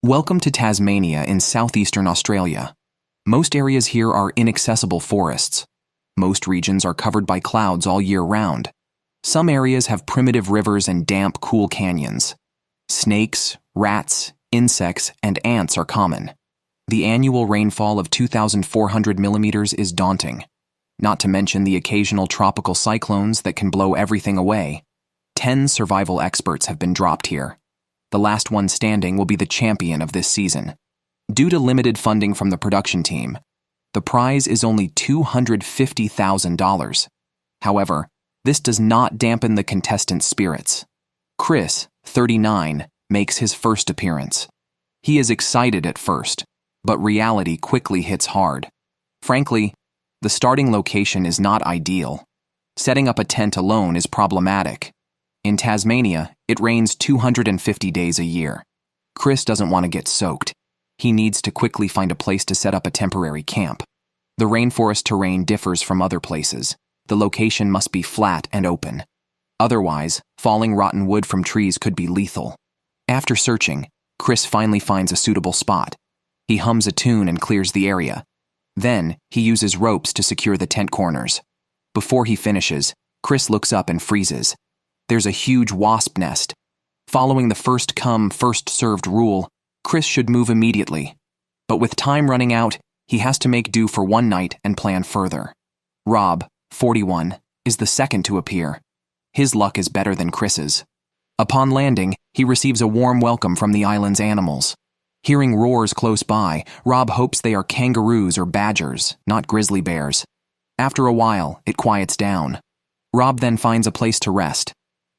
Welcome to Tasmania in southeastern Australia. Most areas here are inaccessible forests. Most regions are covered by clouds all year round. Some areas have primitive rivers and damp, cool canyons. Snakes, rats, insects, and ants are common. The annual rainfall of 2,400 millimeters is daunting, not to mention the occasional tropical cyclones that can blow everything away. 10 survival experts have been dropped here. The last one standing will be the champion of this season. Due to limited funding from the production team, the prize is only $250,000. However, this does not dampen the contestants' spirits. Chris, 39, makes his first appearance. He is excited at first, but reality quickly hits hard. Frankly, the starting location is not ideal. Setting up a tent alone is problematic. In Tasmania, it rains 250 days a year. Chris doesn't want to get soaked. He needs to quickly find a place to set up a temporary camp. The rainforest terrain differs from other places. The location must be flat and open. Otherwise, falling rotten wood from trees could be lethal. After searching, Chris finally finds a suitable spot. He hums a tune and clears the area. Then, he uses ropes to secure the tent corners. Before he finishes, Chris looks up and freezes. There's a huge wasp nest. Following the first come, first served rule, Chris should move immediately. But with time running out, he has to make do for one night and plan further. Rob, 41, is the second to appear. His luck is better than Chris's. Upon landing, he receives a warm welcome from the island's animals. Hearing roars close by, Rob hopes they are kangaroos or badgers, not grizzly bears. After a while, it quiets down. Rob then finds a place to rest.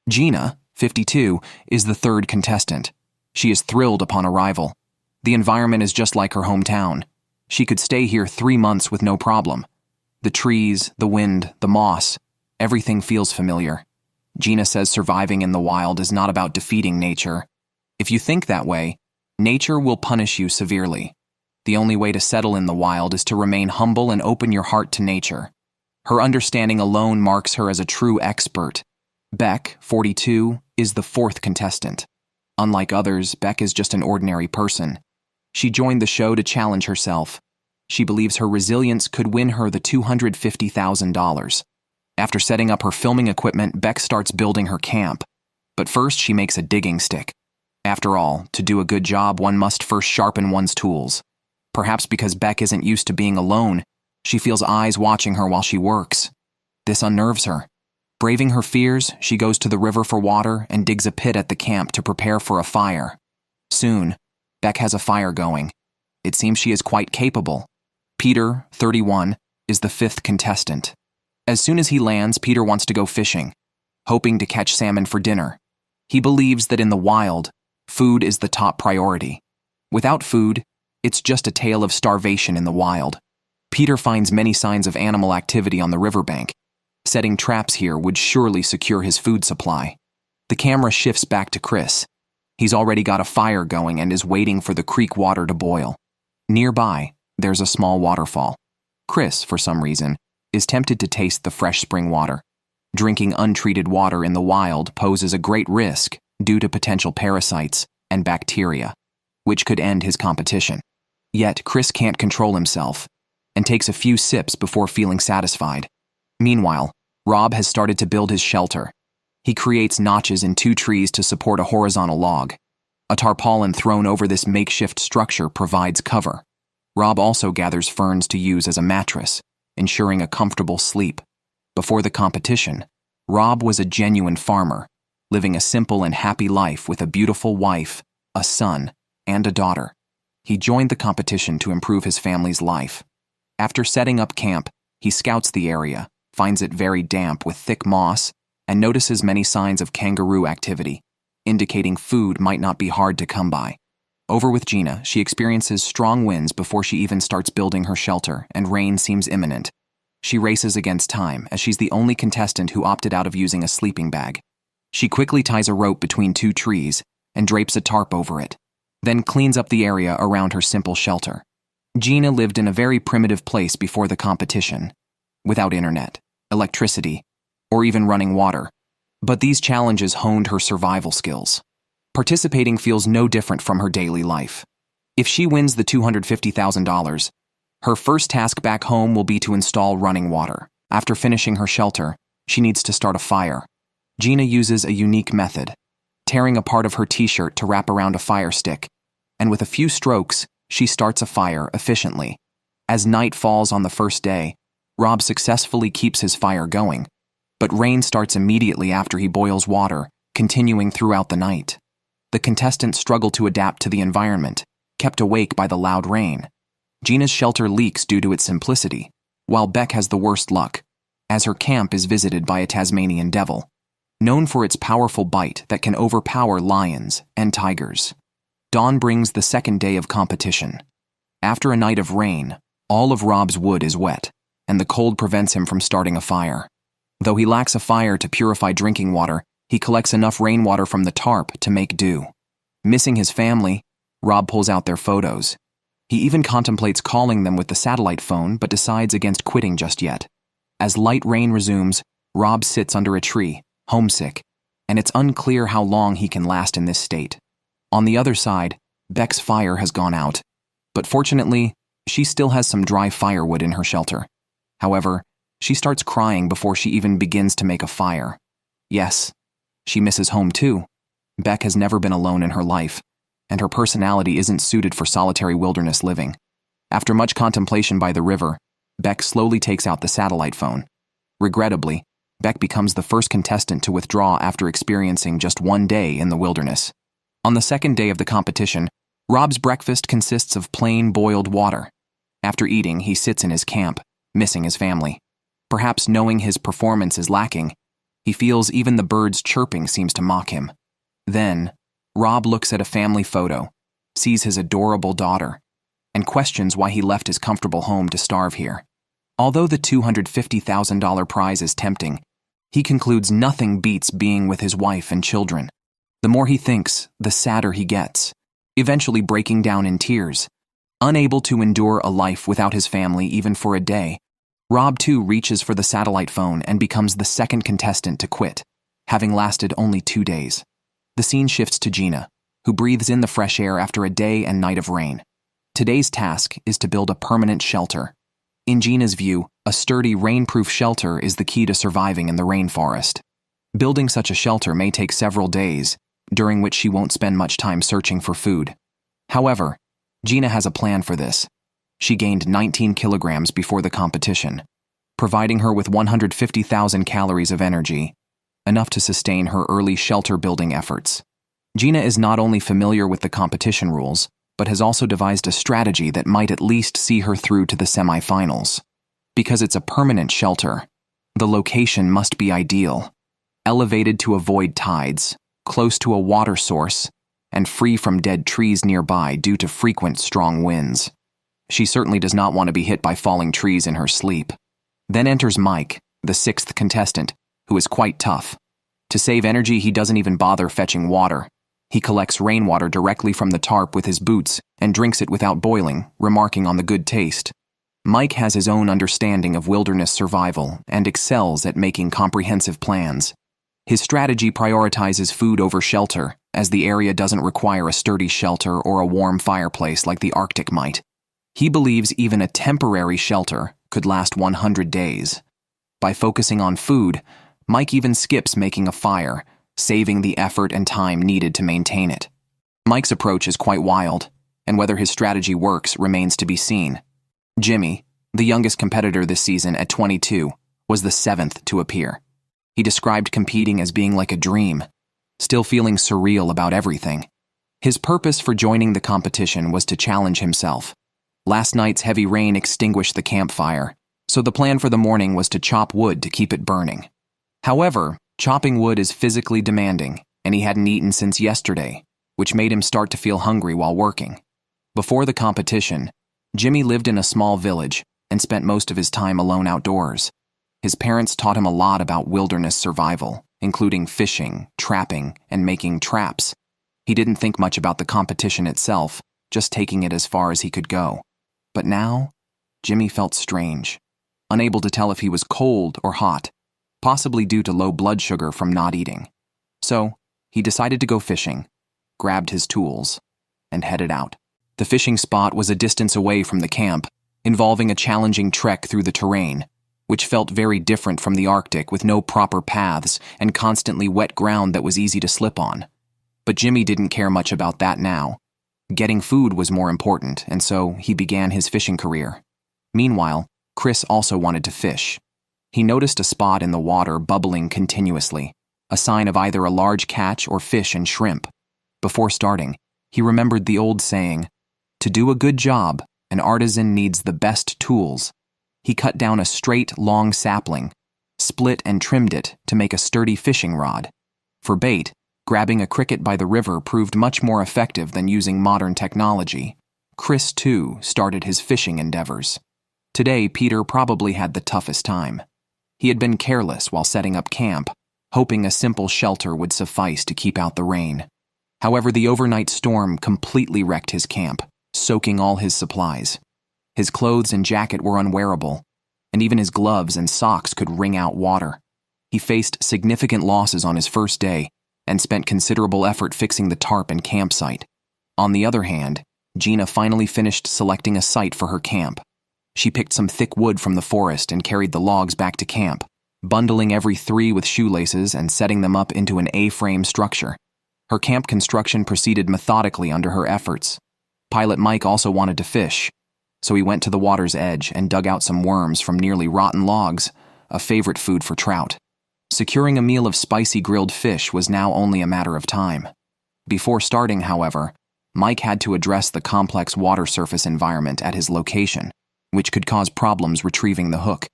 Gina, 52, is the third contestant. She is thrilled upon arrival. The environment is just like her hometown. She could stay here 3 months with no problem. The trees, the wind, the moss, everything feels familiar. Gina says surviving in the wild is not about defeating nature. If you think that way, nature will punish you severely. The only way to settle in the wild is to remain humble and open your heart to nature. Her understanding alone marks her as a true expert. Beck, 42, is the fourth contestant. Unlike others, Beck is just an ordinary person. She joined the show to challenge herself. She believes her resilience could win her the $250,000. After setting up her filming equipment, Beck starts building her camp. But first, she makes a digging stick. After all, to do a good job, one must first sharpen one's tools. Perhaps because Beck isn't used to being alone, she feels eyes watching her while she works. This unnerves her. Braving her fears, she goes to the river for water and digs a pit at the camp to prepare for a fire. Soon, Beck has a fire going. It seems she is quite capable. Peter, 31, is the fifth contestant. As soon as he lands, Peter wants to go fishing, hoping to catch salmon for dinner. He believes that in the wild, food is the top priority. Without food, it's just a tale of starvation in the wild. Peter finds many signs of animal activity on the riverbank. Setting traps here would surely secure his food supply. The camera shifts back to Chris. He's already got a fire going and is waiting for the creek water to boil. Nearby, there's a small waterfall. Chris, for some reason, is tempted to taste the fresh spring water. Drinking untreated water in the wild poses a great risk due to potential parasites and bacteria, which could end his competition. Yet, Chris can't control himself and takes a few sips before feeling satisfied. Meanwhile, Rob has started to build his shelter. He creates notches in 2 trees to support a horizontal log. A tarpaulin thrown over this makeshift structure provides cover. Rob also gathers ferns to use as a mattress, ensuring a comfortable sleep. Before the competition, Rob was a genuine farmer, living a simple and happy life with a beautiful wife, a son, and a daughter. He joined the competition to improve his family's life. After setting up camp, he scouts the area, finds it very damp with thick moss, and notices many signs of kangaroo activity, indicating food might not be hard to come by. Over with Gina, she experiences strong winds before she even starts building her shelter, and rain seems imminent. She races against time, as she's the only contestant who opted out of using a sleeping bag. She quickly ties a rope between 2 trees and drapes a tarp over it, then cleans up the area around her simple shelter. Gina lived in a very primitive place before the competition, without internet, electricity, or even running water. But these challenges honed her survival skills. Participating feels no different from her daily life. If she wins the $250,000, her first task back home will be to install running water. After finishing her shelter, she needs to start a fire. Gina uses a unique method, tearing a part of her t-shirt to wrap around a fire stick, and with a few strokes, she starts a fire efficiently. As night falls on the first day, Rob successfully keeps his fire going, but rain starts immediately after he boils water, continuing throughout the night. The contestants struggle to adapt to the environment, kept awake by the loud rain. Gina's shelter leaks due to its simplicity, while Beck has the worst luck, as her camp is visited by a Tasmanian devil, known for its powerful bite that can overpower lions and tigers. Dawn brings the second day of competition. After a night of rain, all of Rob's wood is wet, and the cold prevents him from starting a fire. Though he lacks a fire to purify drinking water, he collects enough rainwater from the tarp to make do. Missing his family, Rob pulls out their photos. He even contemplates calling them with the satellite phone, but decides against quitting just yet. As light rain resumes, Rob sits under a tree, homesick, and it's unclear how long he can last in this state. On the other side, Beck's fire has gone out, but fortunately, she still has some dry firewood in her shelter. However, she starts crying before she even begins to make a fire. Yes, she misses home too. Beck has never been alone in her life, and her personality isn't suited for solitary wilderness living. After much contemplation by the river, Beck slowly takes out the satellite phone. Regrettably, Beck becomes the first contestant to withdraw after experiencing just one day in the wilderness. On the second day of the competition, Rob's breakfast consists of plain boiled water. After eating, he sits in his camp, missing his family. Perhaps knowing his performance is lacking, he feels even the birds chirping seems to mock him. Then, Rob looks at a family photo, sees his adorable daughter, and questions why he left his comfortable home to starve here. Although the $250,000 prize is tempting, he concludes nothing beats being with his wife and children. The more he thinks, the sadder he gets, eventually breaking down in tears. Unable to endure a life without his family even for a day, Rob too reaches for the satellite phone and becomes the second contestant to quit, having lasted only 2 days. The scene shifts to Gina, who breathes in the fresh air after a day and night of rain. Today's task is to build a permanent shelter. In Gina's view, a sturdy, rain-proof shelter is the key to surviving in the rainforest. Building such a shelter may take several days, during which she won't spend much time searching for food. However, Gina has a plan for this. She gained 19 kilograms before the competition, providing her with 150,000 calories of energy, enough to sustain her early shelter-building efforts. Gina is not only familiar with the competition rules, but has also devised a strategy that might at least see her through to the semifinals. Because it's a permanent shelter, the location must be ideal, elevated to avoid tides, close to a water source, and free from dead trees nearby due to frequent strong winds. She certainly does not want to be hit by falling trees in her sleep. Then enters Mike, the sixth contestant, who is quite tough. To save energy, he doesn't even bother fetching water. He collects rainwater directly from the tarp with his boots and drinks it without boiling, remarking on the good taste. Mike has his own understanding of wilderness survival and excels at making comprehensive plans. His strategy prioritizes food over shelter, as the area doesn't require a sturdy shelter or a warm fireplace like the Arctic might. He believes even a temporary shelter could last 100 days. By focusing on food, Mike even skips making a fire, saving the effort and time needed to maintain it. Mike's approach is quite wild, and whether his strategy works remains to be seen. Jimmy, the youngest competitor this season at 22, was the seventh to appear. He described competing as being like a dream, still feeling surreal about everything. His purpose for joining the competition was to challenge himself. Last night's heavy rain extinguished the campfire, so the plan for the morning was to chop wood to keep it burning. However, chopping wood is physically demanding, and he hadn't eaten since yesterday, which made him start to feel hungry while working. Before the competition, Jimmy lived in a small village and spent most of his time alone outdoors. His parents taught him a lot about wilderness survival, including fishing, trapping, and making traps. He didn't think much about the competition itself, just taking it as far as he could go. But now, Jimmy felt strange, unable to tell if he was cold or hot, possibly due to low blood sugar from not eating. So, he decided to go fishing, grabbed his tools, and headed out. The fishing spot was a distance away from the camp, involving a challenging trek through the terrain, which felt very different from the Arctic with no proper paths and constantly wet ground that was easy to slip on. But Jimmy didn't care much about that now. Getting food was more important, and so he began his fishing career. Meanwhile, Chris also wanted to fish. He noticed a spot in the water bubbling continuously, a sign of either a large catch or fish and shrimp. Before starting, he remembered the old saying, "To do a good job, an artisan needs the best tools." He cut down a straight, long sapling, split and trimmed it to make a sturdy fishing rod. For bait, grabbing a cricket by the river proved much more effective than using modern technology. Chris, too, started his fishing endeavors. Today, Peter probably had the toughest time. He had been careless while setting up camp, hoping a simple shelter would suffice to keep out the rain. However, the overnight storm completely wrecked his camp, soaking all his supplies. His clothes and jacket were unwearable, and even his gloves and socks could wring out water. He faced significant losses on his first day and spent considerable effort fixing the tarp and campsite. On the other hand, Gina finally finished selecting a site for her camp. She picked some thick wood from the forest and carried the logs back to camp, bundling every 3 with shoelaces and setting them up into an A-frame structure. Her camp construction proceeded methodically under her efforts. Pilot Mike also wanted to fish, so he went to the water's edge and dug out some worms from nearly rotten logs, a favorite food for trout. Securing a meal of spicy grilled fish was now only a matter of time. Before starting, however, Mike had to address the complex water surface environment at his location, which could cause problems retrieving the hook.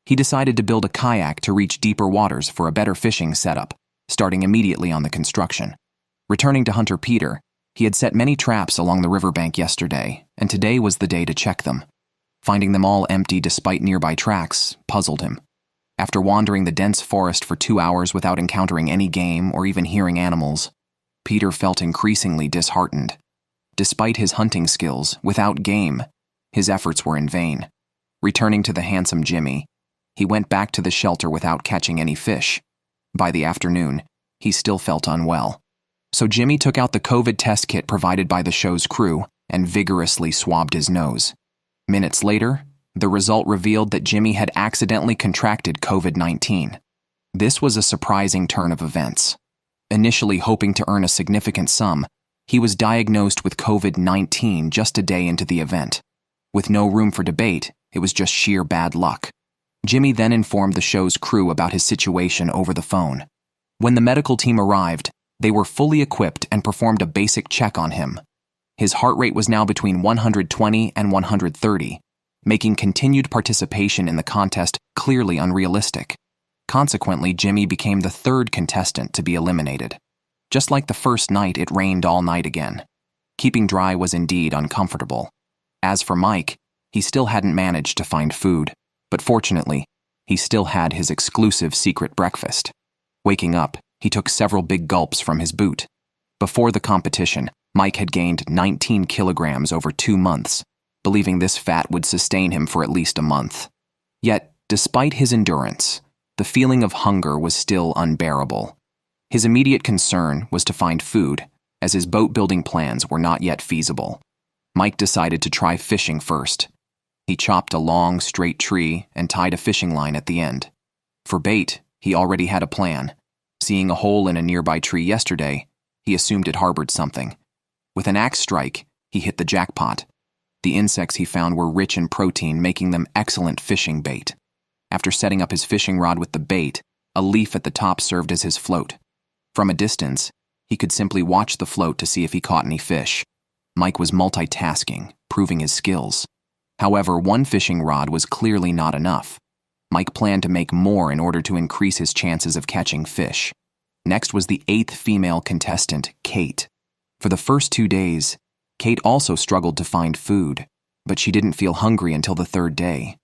He decided to build a kayak to reach deeper waters for a better fishing setup, starting immediately on the construction. Returning to Hunter Peter, he had set many traps along the riverbank yesterday, and today was the day to check them. Finding them all empty despite nearby tracks puzzled him. After wandering the dense forest for 2 hours without encountering any game or even hearing animals, Peter felt increasingly disheartened. Despite his hunting skills, without game, his efforts were in vain. Returning to the handsome Jimmy, he went back to the shelter without catching any fish. By the afternoon, he still felt unwell. So Jimmy took out the COVID test kit provided by the show's crew and vigorously swabbed his nose. Minutes later, the result revealed that Jimmy had accidentally contracted COVID-19. This was a surprising turn of events. Initially hoping to earn a significant sum, he was diagnosed with COVID-19 just a day into the event. With no room for debate, it was just sheer bad luck. Jimmy then informed the show's crew about his situation over the phone. When the medical team arrived, they were fully equipped and performed a basic check on him. His heart rate was now between 120 and 130, making continued participation in the contest clearly unrealistic. Consequently, Jimmy became the 3rd contestant to be eliminated. Just like the first night, it rained all night again. Keeping dry was indeed uncomfortable. As for Mike, he still hadn't managed to find food, but fortunately, he still had his exclusive secret breakfast. Waking up, he took several big gulps from his boot. Before the competition, Mike had gained 19 kilograms over 2 months, believing this fat would sustain him for at least a month. Yet, despite his endurance, the feeling of hunger was still unbearable. His immediate concern was to find food, as his boat-building plans were not yet feasible. Mike decided to try fishing first. He chopped a long, straight tree and tied a fishing line at the end. For bait, he already had a plan. Seeing a hole in a nearby tree yesterday, he assumed it harbored something. With an axe strike, he hit the jackpot. The insects he found were rich in protein, making them excellent fishing bait. After setting up his fishing rod with the bait, a leaf at the top served as his float. From a distance, he could simply watch the float to see if he caught any fish. Mike was multitasking, proving his skills. However, one fishing rod was clearly not enough. Mike planned to make more in order to increase his chances of catching fish. Next was the 8th female contestant, Kate. For the first 2 days, Kate also struggled to find food, but she didn't feel hungry until the 3rd day.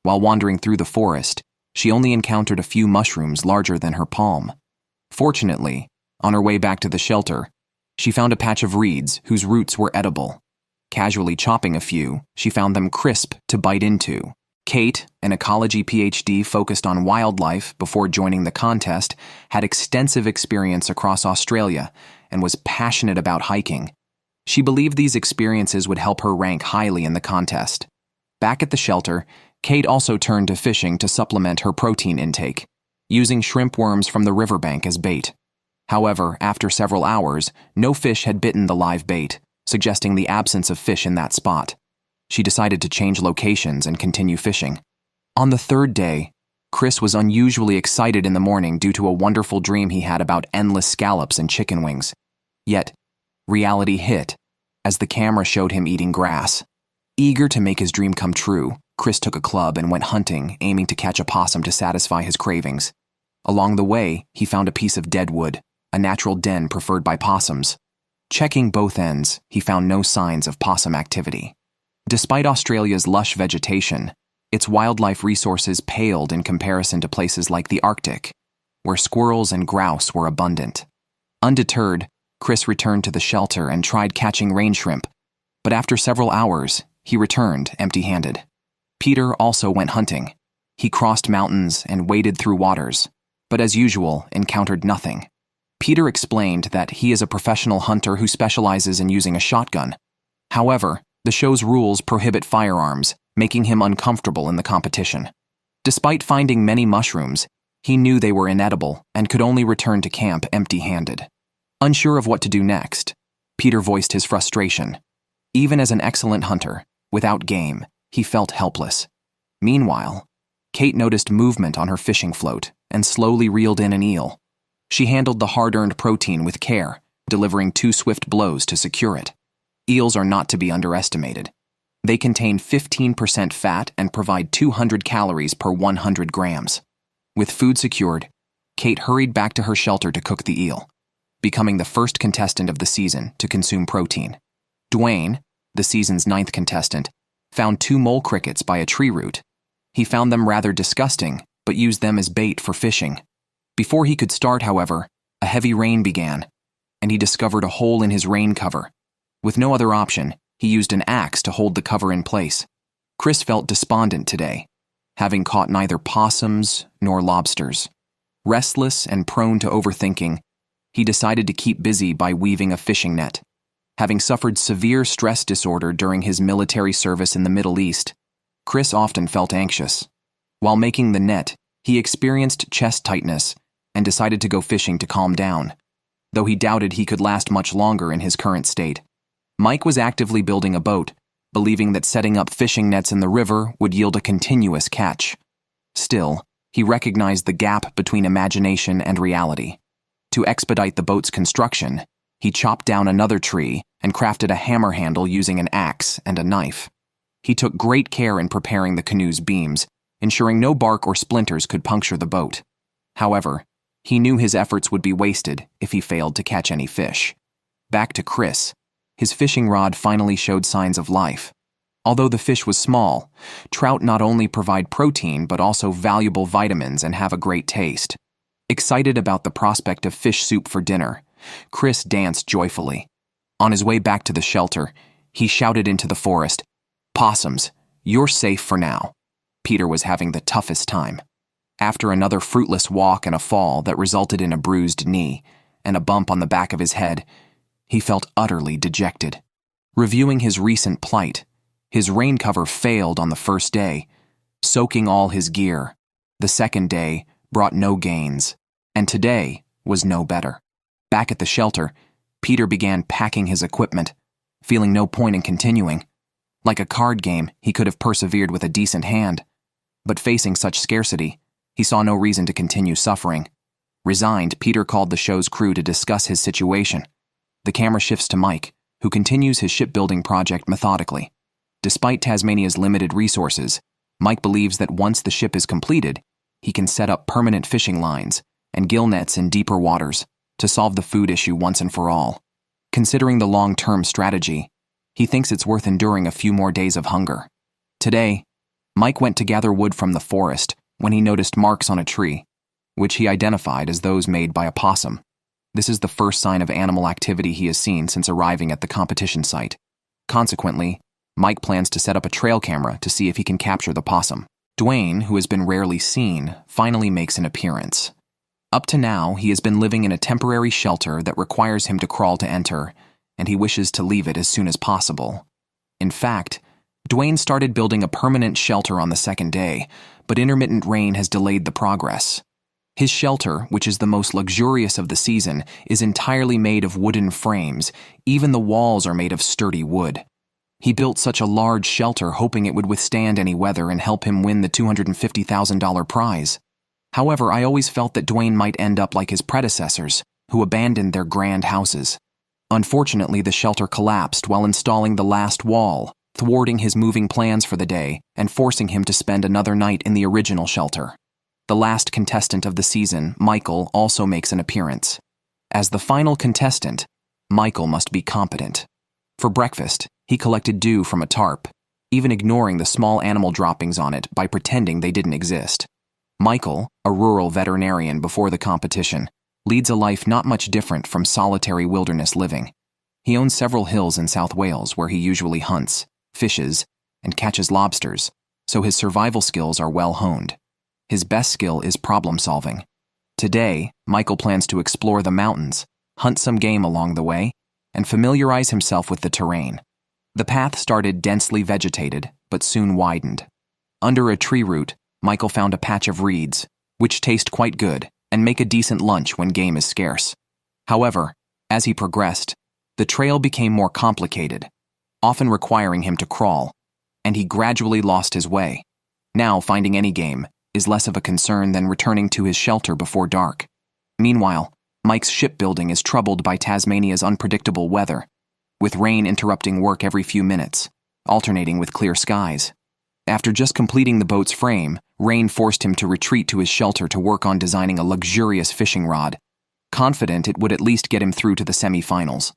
While wandering through the forest, she only encountered a few mushrooms larger than her palm. Fortunately, on her way back to the shelter, she found a patch of reeds whose roots were edible. Casually chopping a few, she found them crisp to bite into. Kate, an ecology PhD focused on wildlife before joining the contest, had extensive experience across Australia and was passionate about hiking. She believed these experiences would help her rank highly in the contest. Back at the shelter, Kate also turned to fishing to supplement her protein intake, using shrimp worms from the riverbank as bait. However, after several hours, no fish had bitten the live bait, suggesting the absence of fish in that spot. She decided to change locations and continue fishing. On the third day, Chris was unusually excited in the morning due to a wonderful dream he had about endless scallops and chicken wings. Yet, reality hit as the camera showed him eating grass. Eager to make his dream come true, Chris took a club and went hunting, aiming to catch a possum to satisfy his cravings. Along the way, he found a piece of dead wood, a natural den preferred by possums. Checking both ends, he found no signs of possum activity. Despite Australia's lush vegetation, its wildlife resources paled in comparison to places like the Arctic, where squirrels and grouse were abundant. Undeterred, Chris returned to the shelter and tried catching rain shrimp, but after several hours, he returned empty-handed. Peter also went hunting. He crossed mountains and waded through waters, but as usual, encountered nothing. Peter explained that he is a professional hunter who specializes in using a shotgun. However, the show's rules prohibit firearms, making him uncomfortable in the competition. Despite finding many mushrooms, he knew they were inedible and could only return to camp empty-handed. Unsure of what to do next, Peter voiced his frustration. Even as an excellent hunter, without game, he felt helpless. Meanwhile, Kate noticed movement on her fishing float and slowly reeled in an eel. She handled the hard-earned protein with care, delivering 2 swift blows to secure it. Eels are not to be underestimated. They contain 15% fat and provide 200 calories per 100 grams. With food secured, Kate hurried back to her shelter to cook the eel, becoming the first contestant of the season to consume protein. Dwayne, the season's 9th contestant, found 2 mole crickets by a tree root. He found them rather disgusting, but used them as bait for fishing. Before he could start, however, a heavy rain began, and he discovered a hole in his rain cover. With no other option, he used an axe to hold the cover in place. Chris felt despondent today, having caught neither possums nor lobsters. Restless and prone to overthinking, he decided to keep busy by weaving a fishing net. Having suffered severe stress disorder during his military service in the Middle East, Chris often felt anxious. While making the net, he experienced chest tightness and decided to go fishing to calm down, though he doubted he could last much longer in his current state. Mike was actively building a boat, believing that setting up fishing nets in the river would yield a continuous catch. Still, he recognized the gap between imagination and reality. To expedite the boat's construction, he chopped down another tree and crafted a hammer handle using an axe and a knife. He took great care in preparing the canoe's beams, ensuring no bark or splinters could puncture the boat. However, he knew his efforts would be wasted if he failed to catch any fish. Back to Chris, his fishing rod finally showed signs of life. Although the fish was small, trout not only provide protein but also valuable vitamins and have a great taste. Excited about the prospect of fish soup for dinner, Chris danced joyfully. On his way back to the shelter, he shouted into the forest, "Possums, you're safe for now." Peter was having the toughest time. After another fruitless walk and a fall that resulted in a bruised knee and a bump on the back of his head, he felt utterly dejected. Reviewing his recent plight, his rain cover failed on the first day, soaking all his gear. The second day brought no gains, and today was no better. Back at the shelter, Peter began packing his equipment, feeling no point in continuing. Like a card game, he could have persevered with a decent hand, but facing such scarcity, he saw no reason to continue suffering. Resigned, Peter called the show's crew to discuss his situation. The camera shifts to Mike, who continues his shipbuilding project methodically. Despite Tasmania's limited resources, Mike believes that once the ship is completed, he can set up permanent fishing lines and gill nets in deeper waters to solve the food issue once and for all. Considering the long-term strategy, he thinks it's worth enduring a few more days of hunger. Today, Mike went to gather wood from the forest when he noticed marks on a tree, which he identified as those made by a possum. This is the first sign of animal activity he has seen since arriving at the competition site. Consequently, Mike plans to set up a trail camera to see if he can capture the possum. Dwayne, who has been rarely seen, finally makes an appearance. Up to now, he has been living in a temporary shelter that requires him to crawl to enter, and he wishes to leave it as soon as possible. In fact, Dwayne started building a permanent shelter on the second day, but intermittent rain has delayed the progress. His shelter, which is the most luxurious of the season, is entirely made of wooden frames. Even the walls are made of sturdy wood. He built such a large shelter hoping it would withstand any weather and help him win the $250,000 prize. However, I always felt that Dwayne might end up like his predecessors, who abandoned their grand houses. Unfortunately, the shelter collapsed while installing the last wall, thwarting his moving plans for the day and forcing him to spend another night in the original shelter. The last contestant of the season, Michael, also makes an appearance. As the final contestant, Michael must be competent. For breakfast, he collected dew from a tarp, even ignoring the small animal droppings on it by pretending they didn't exist. Michael, a rural veterinarian before the competition, leads a life not much different from solitary wilderness living. He owns several hills in South Wales where he usually hunts, fishes, and catches lobsters, so his survival skills are well honed. His best skill is problem solving. Today, Michael plans to explore the mountains, hunt some game along the way, and familiarize himself with the terrain. The path started densely vegetated, but soon widened. Under a tree root, Michael found a patch of reeds, which taste quite good and make a decent lunch when game is scarce. However, as he progressed, the trail became more complicated, often requiring him to crawl, and he gradually lost his way. Now, finding any game is less of a concern than returning to his shelter before dark. Meanwhile, Mike's shipbuilding is troubled by Tasmania's unpredictable weather, with rain interrupting work every few minutes, alternating with clear skies. After just completing the boat's frame, rain forced him to retreat to his shelter to work on designing a luxurious fishing rod, confident it would at least get him through to the semi-finals.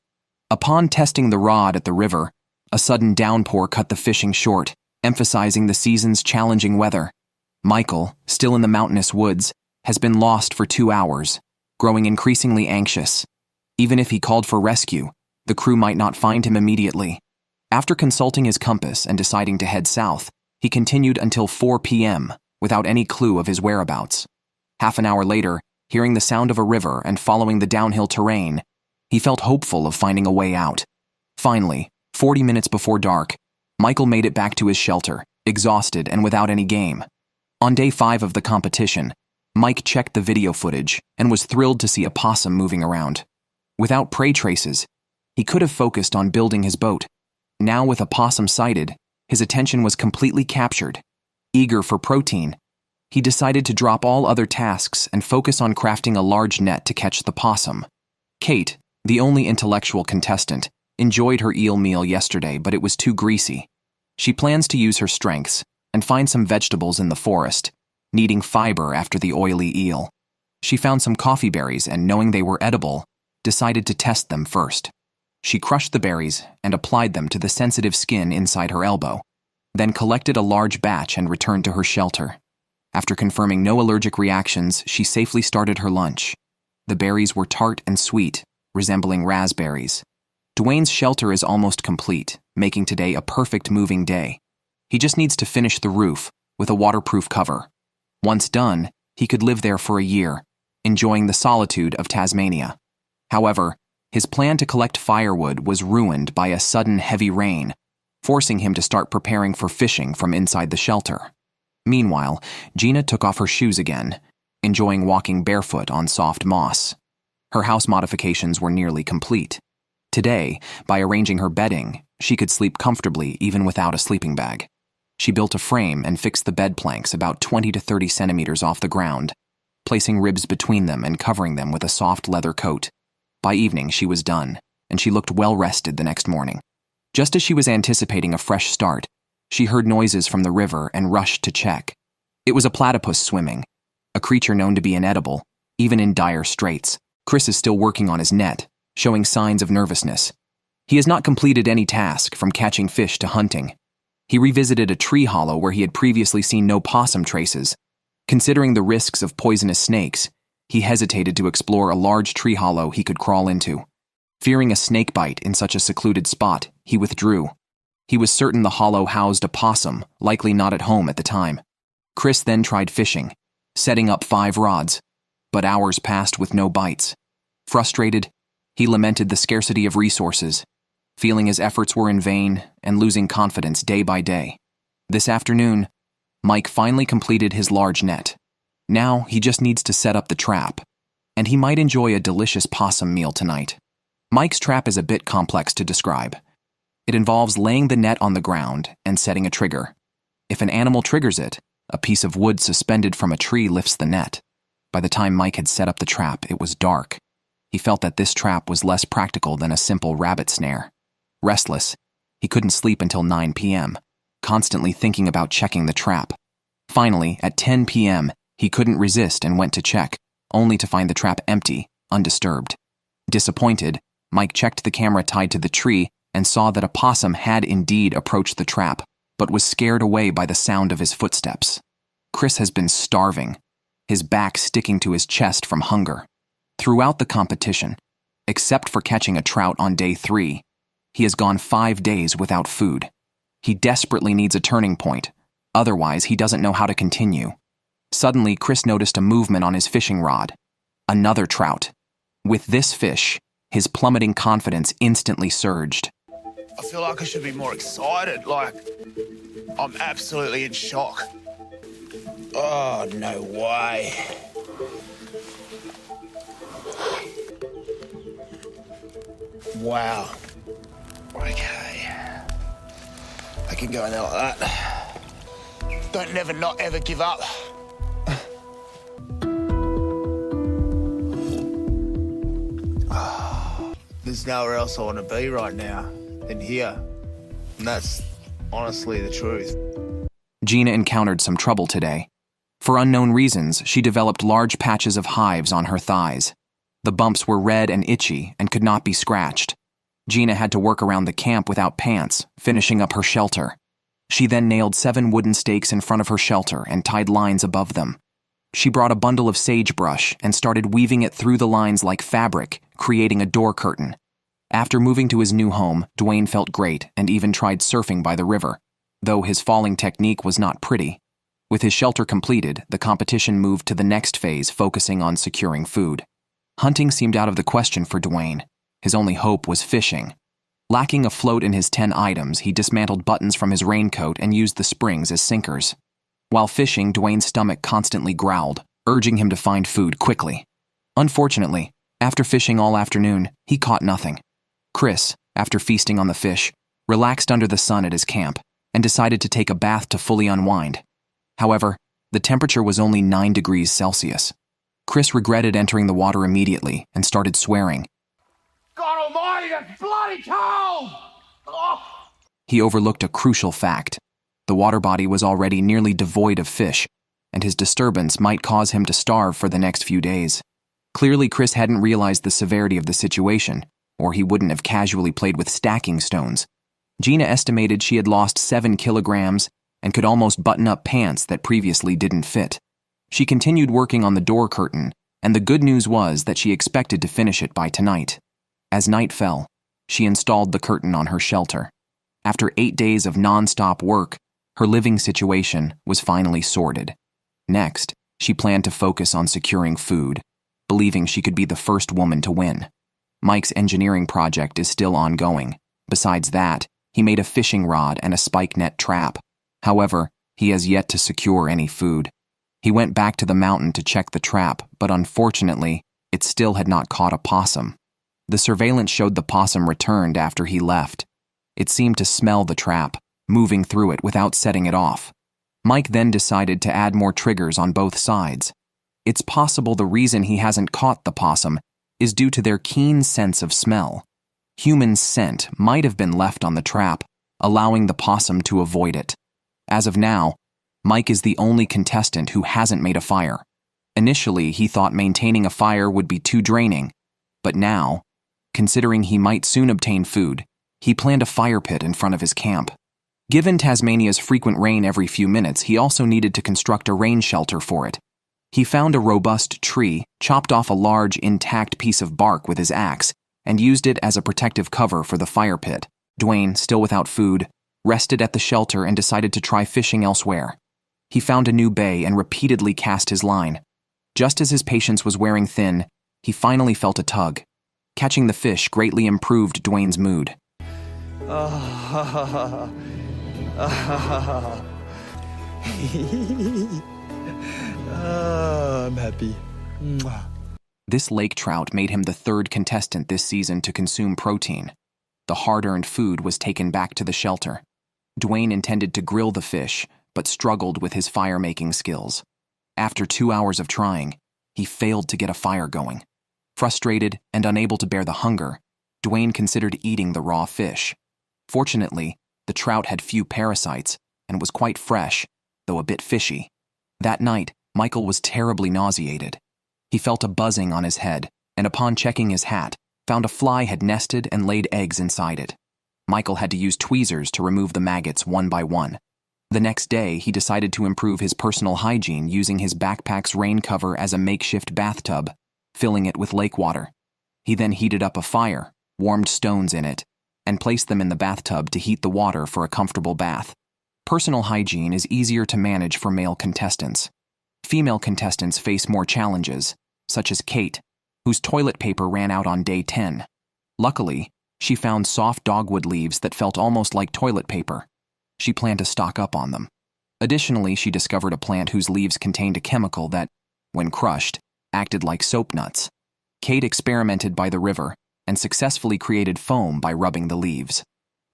Upon testing the rod at the river, a sudden downpour cut the fishing short, emphasizing the season's challenging weather. Michael, still in the mountainous woods, has been lost for 2 hours, growing increasingly anxious. Even if he called for rescue, the crew might not find him immediately. After consulting his compass and deciding to head south, he continued until 4 p.m. without any clue of his whereabouts. Half an hour later, hearing the sound of a river and following the downhill terrain, he felt hopeful of finding a way out. Finally, 40 minutes before dark, Michael made it back to his shelter, exhausted and without any game. On day 5 of the competition, Mike checked the video footage and was thrilled to see a possum moving around. Without prey traces, he could have focused on building his boat. Now with a possum sighted, his attention was completely captured. Eager for protein, he decided to drop all other tasks and focus on crafting a large net to catch the possum. Kate, the only intellectual contestant, enjoyed her eel meal yesterday, but it was too greasy. She plans to use her strengths and find some vegetables in the forest, needing fiber after the oily eel. She found some coffee berries and, knowing they were edible, decided to test them first. She crushed the berries and applied them to the sensitive skin inside her elbow, then collected a large batch and returned to her shelter. After confirming no allergic reactions, she safely started her lunch. The berries were tart and sweet, resembling raspberries. Dwayne's shelter is almost complete, making today a perfect moving day. He just needs to finish the roof with a waterproof cover. Once done, he could live there for a year, enjoying the solitude of Tasmania. However, his plan to collect firewood was ruined by a sudden heavy rain, forcing him to start preparing for fishing from inside the shelter. Meanwhile, Gina took off her shoes again, enjoying walking barefoot on soft moss. Her house modifications were nearly complete. Today, by arranging her bedding, she could sleep comfortably even without a sleeping bag. She built a frame and fixed the bed planks about 20 to 30 centimeters off the ground, placing ribs between them and covering them with a soft leather coat. By evening, she was done, and she looked well rested the next morning. Just as she was anticipating a fresh start, she heard noises from the river and rushed to check. It was a platypus swimming, a creature known to be inedible, even in dire straits. Chris is still working on his net, showing signs of nervousness. He has not completed any task, from catching fish to hunting. He revisited a tree hollow where he had previously seen no possum traces. Considering the risks of poisonous snakes, he hesitated to explore a large tree hollow he could crawl into. Fearing a snake bite in such a secluded spot, he withdrew. He was certain the hollow housed a possum, likely not at home at the time. Chris then tried fishing, setting up 5 rods, but hours passed with no bites. Frustrated, he lamented the scarcity of resources feeling his efforts were in vain and losing confidence day by day. This afternoon, Mike finally completed his large net. Now he just needs to set up the trap, and he might enjoy a delicious possum meal tonight. Mike's trap is a bit complex to describe. It involves laying the net on the ground and setting a trigger. If an animal triggers it, a piece of wood suspended from a tree lifts the net. By the time Mike had set up the trap, it was dark. He felt that this trap was less practical than a simple rabbit snare. Restless, he couldn't sleep until 9 p.m., constantly thinking about checking the trap. Finally, at 10 p.m., he couldn't resist and went to check, only to find the trap empty, undisturbed. Disappointed, Mike checked the camera tied to the tree and saw that a possum had indeed approached the trap, but was scared away by the sound of his footsteps. Chris has been starving, his back sticking to his chest from hunger. Throughout the competition, except for catching a trout on day 3, he has gone 5 days without food. He desperately needs a turning point, otherwise he doesn't know how to continue. Suddenly, Chris noticed a movement on his fishing rod. Another trout. With this fish, his plummeting confidence instantly surged. I feel like I should be more excited, like I'm absolutely in shock. Oh, no way. Wow. Okay. I can go in there like that. Don't never not ever give up. There's nowhere else I want to be right now than here. And that's honestly the truth. Gina encountered some trouble today. For unknown reasons, she developed large patches of hives on her thighs. The bumps were red and itchy and could not be scratched. Gina had to work around the camp without pants, finishing up her shelter. She then nailed 7 wooden stakes in front of her shelter and tied lines above them. She brought a bundle of sagebrush and started weaving it through the lines like fabric, creating a door curtain. After moving to his new home, Dwayne felt great and even tried surfing by the river, though his falling technique was not pretty. With his shelter completed, the competition moved to the next phase, focusing on securing food. Hunting seemed out of the question for Dwayne. His only hope was fishing. Lacking a float in his 10 items, he dismantled buttons from his raincoat and used the springs as sinkers. While fishing, Dwayne's stomach constantly growled, urging him to find food quickly. Unfortunately, after fishing all afternoon, he caught nothing. Chris, after feasting on the fish, relaxed under the sun at his camp and decided to take a bath to fully unwind. However, the temperature was only 9 degrees Celsius. Chris regretted entering the water immediately and started swearing. God almighty, that's bloody cold! Oh. He overlooked a crucial fact. The water body was already nearly devoid of fish, and his disturbance might cause him to starve for the next few days. Clearly, Chris hadn't realized the severity of the situation, or he wouldn't have casually played with stacking stones. Gina estimated she had lost 7 kilograms and could almost button up pants that previously didn't fit. She continued working on the door curtain, and the good news was that she expected to finish it by tonight. As night fell, she installed the curtain on her shelter. After 8 days of non-stop work, her living situation was finally sorted. Next, she planned to focus on securing food, believing she could be the first woman to win. Mike's engineering project is still ongoing. Besides that, he made a fishing rod and a spike net trap. However, he has yet to secure any food. He went back to the mountain to check the trap, but unfortunately, it still had not caught a possum. The surveillance showed the possum returned after he left. It seemed to smell the trap, moving through it without setting it off. Mike then decided to add more triggers on both sides. It's possible the reason he hasn't caught the possum is due to their keen sense of smell. Human scent might have been left on the trap, allowing the possum to avoid it. As of now, Mike is the only contestant who hasn't made a fire. Initially, he thought maintaining a fire would be too draining, but now, considering he might soon obtain food, he planned a fire pit in front of his camp. Given Tasmania's frequent rain every few minutes, he also needed to construct a rain shelter for it. He found a robust tree, chopped off a large, intact piece of bark with his axe, and used it as a protective cover for the fire pit. Dwayne, still without food, rested at the shelter and decided to try fishing elsewhere. He found a new bay and repeatedly cast his line. Just as his patience was wearing thin, he finally felt a tug. Catching the fish greatly improved Dwayne's mood. Ah, ah, I'm happy. Mwah. This lake trout made him the third contestant this season to consume protein. The hard-earned food was taken back to the shelter. Dwayne intended to grill the fish, but struggled with his fire-making skills. After 2 hours of trying, he failed to get a fire going. Frustrated and unable to bear the hunger, Dwayne considered eating the raw fish. Fortunately, the trout had few parasites and was quite fresh, though a bit fishy. That night, Michael was terribly nauseated. He felt a buzzing on his head, and upon checking his hat, found a fly had nested and laid eggs inside it. Michael had to use tweezers to remove the maggots one by one. The next day, he decided to improve his personal hygiene using his backpack's rain cover as a makeshift bathtub, filling it with lake water. He then heated up a fire, warmed stones in it, and placed them in the bathtub to heat the water for a comfortable bath. Personal hygiene is easier to manage for male contestants. Female contestants face more challenges, such as Kate, whose toilet paper ran out on day 10. Luckily, she found soft dogwood leaves that felt almost like toilet paper. She planned to stock up on them. Additionally, she discovered a plant whose leaves contained a chemical that, when crushed, acted like soap nuts. Kate experimented by the river and successfully created foam by rubbing the leaves.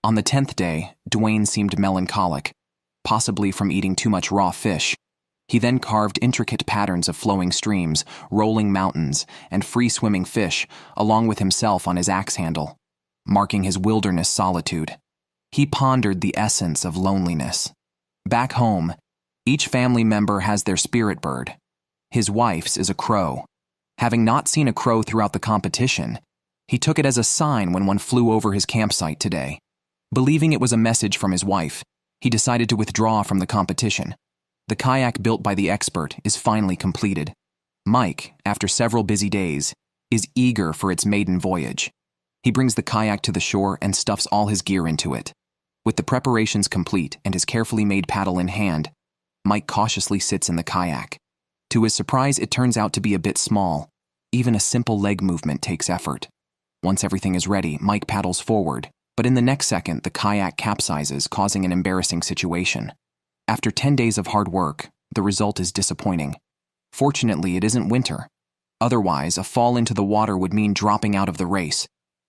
On the 10th day, Dwayne seemed melancholic, possibly from eating too much raw fish. He then carved intricate patterns of flowing streams, rolling mountains, and free-swimming fish, along with himself on his axe handle, marking his wilderness solitude. He pondered the essence of loneliness. Back home, each family member has their spirit bird. His wife's is a crow. Having not seen a crow throughout the competition, he took it as a sign when one flew over his campsite today. Believing it was a message from his wife, he decided to withdraw from the competition. The kayak built by the expert is finally completed. Mike, after several busy days, is eager for its maiden voyage. He brings the kayak to the shore and stuffs all his gear into it. With the preparations complete and his carefully made paddle in hand, Mike cautiously sits in the kayak. To his surprise, it turns out to be a bit small. Even a simple leg movement takes effort. Once everything is ready, Mike paddles forward, but in the next second, the kayak capsizes, causing an embarrassing situation. After 10 days of hard work, the result is disappointing. Fortunately, it isn't winter. Otherwise, a fall into the water would mean dropping out of the race.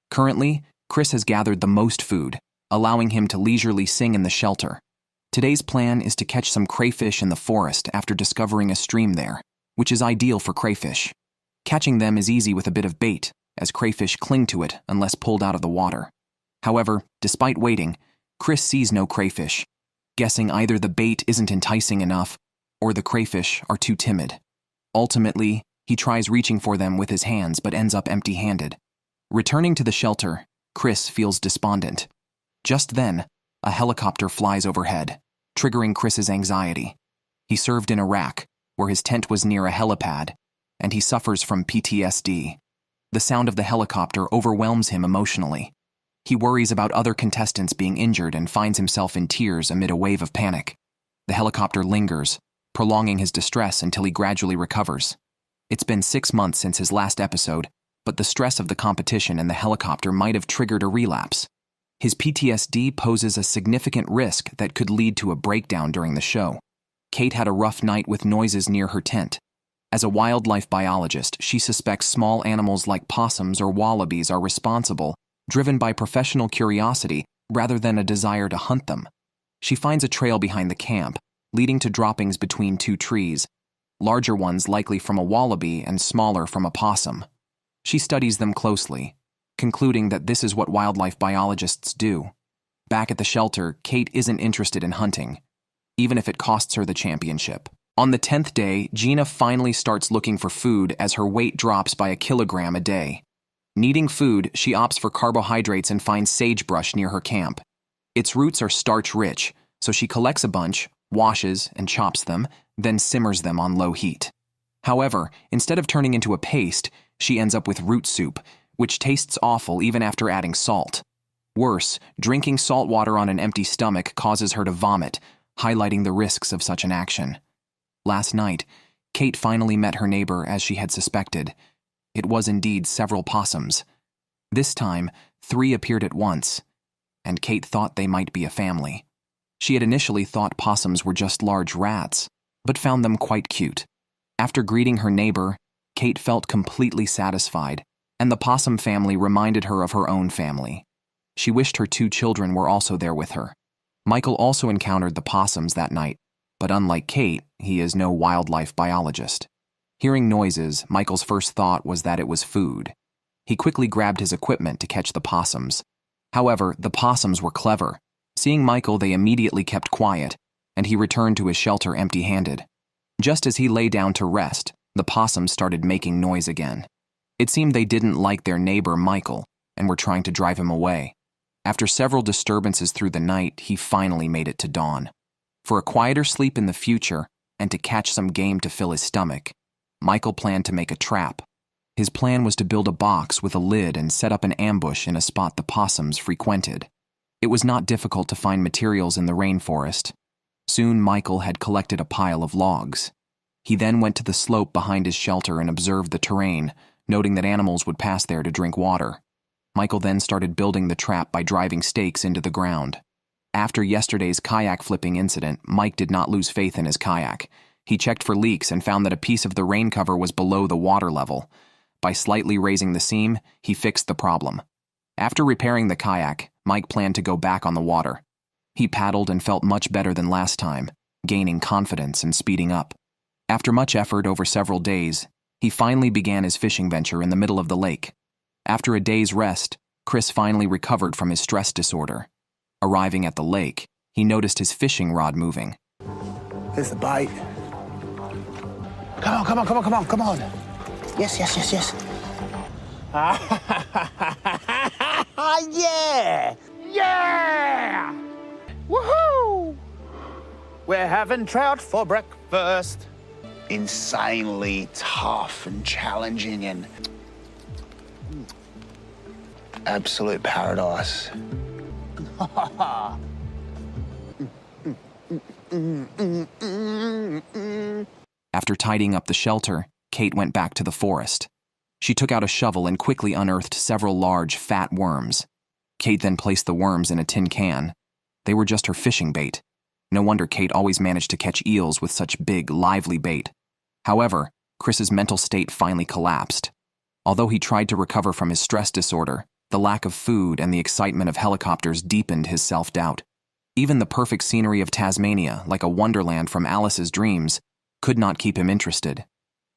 Currently, Chris has gathered the most food, allowing him to leisurely sing in the shelter. Today's plan is to catch some crayfish in the forest after discovering a stream there, which is ideal for crayfish. Catching them is easy with a bit of bait, as crayfish cling to it unless pulled out of the water. However, despite waiting, Chris sees no crayfish, guessing either the bait isn't enticing enough or the crayfish are too timid. Ultimately, he tries reaching for them with his hands but ends up empty-handed. Returning to the shelter, Chris feels despondent. Just then, a helicopter flies overhead, triggering Chris's anxiety. He served in Iraq, where his tent was near a helipad, and he suffers from PTSD. The sound of the helicopter overwhelms him emotionally. He worries about other contestants being injured and finds himself in tears amid a wave of panic. The helicopter lingers, prolonging his distress until he gradually recovers. It's been 6 months since his last episode, but the stress of the competition and the helicopter might have triggered a relapse. His PTSD poses a significant risk that could lead to a breakdown during the show. Kate had a rough night with noises near her tent. As a wildlife biologist, she suspects small animals like possums or wallabies are responsible, driven by professional curiosity rather than a desire to hunt them. She finds a trail behind the camp, leading to droppings between 2 trees, larger ones likely from a wallaby and smaller from a possum. She studies them closely, concluding that this is what wildlife biologists do. Back at the shelter, Kate isn't interested in hunting, even if it costs her the championship. On the 10th day, Gina finally starts looking for food as her weight drops by 1 kilogram a day. Needing food, she opts for carbohydrates and finds sagebrush near her camp. Its roots are starch-rich, so she collects a bunch, washes and chops them, then simmers them on low heat. However, instead of turning into a paste, she ends up with root soup, which tastes awful even after adding salt. Worse, drinking salt water on an empty stomach causes her to vomit, highlighting the risks of such an action. Last night, Kate finally met her neighbor as she had suspected. It was indeed several possums. This time, 3 appeared at once. and Kate thought they might be a family. She had initially thought possums were just large rats, but found them quite cute. After greeting her neighbor, Kate felt completely satisfied, and the possum family reminded her of her own family. She wished her 2 children were also there with her. Michael also encountered the possums that night, but unlike Kate, he is no wildlife biologist. Hearing noises, Michael's first thought was that it was food. He quickly grabbed his equipment to catch the possums. However, the possums were clever. Seeing Michael, they immediately kept quiet, and he returned to his shelter empty-handed. Just as he lay down to rest, the possums started making noise again. It seemed they didn't like their neighbor Michael and were trying to drive him away. After several disturbances through the night, he finally made it to dawn. For a quieter sleep in the future and to catch some game to fill his stomach, Michael planned to make a trap. His plan was to build a box with a lid and set up an ambush in a spot the possums frequented. It was not difficult to find materials in the rainforest. Soon Michael had collected a pile of logs. He then went to the slope behind his shelter and observed the terrain, noting that animals would pass there to drink water. Michael then started building the trap by driving stakes into the ground. After yesterday's kayak flipping incident, Mike did not lose faith in his kayak. He checked for leaks and found that a piece of the rain cover was below the water level. By slightly raising the seam, he fixed the problem. After repairing the kayak, Mike planned to go back on the water. He paddled and felt much better than last time, gaining confidence and speeding up. After much effort over several days, he finally began his fishing venture in the middle of the lake. After a day's rest, Chris finally recovered from his stress disorder. Arriving at the lake, he noticed his fishing rod moving. There's the bait. Come on, come on, come on, come on, come on. Yes, yes, yes, yes. Yeah! Yeah! Woohoo! We're having trout for breakfast. Insanely tough and challenging and absolute paradise. After tidying up the shelter, Kate went back to the forest. She took out a shovel and quickly unearthed several large, fat worms. Kate then placed the worms in a tin can. They were just her fishing bait. No wonder Kate always managed to catch eels with such big, lively bait. However, Chris's mental state finally collapsed. Although he tried to recover from his stress disorder, the lack of food and the excitement of helicopters deepened his self-doubt. Even the perfect scenery of Tasmania, like a wonderland from Alice's dreams, could not keep him interested.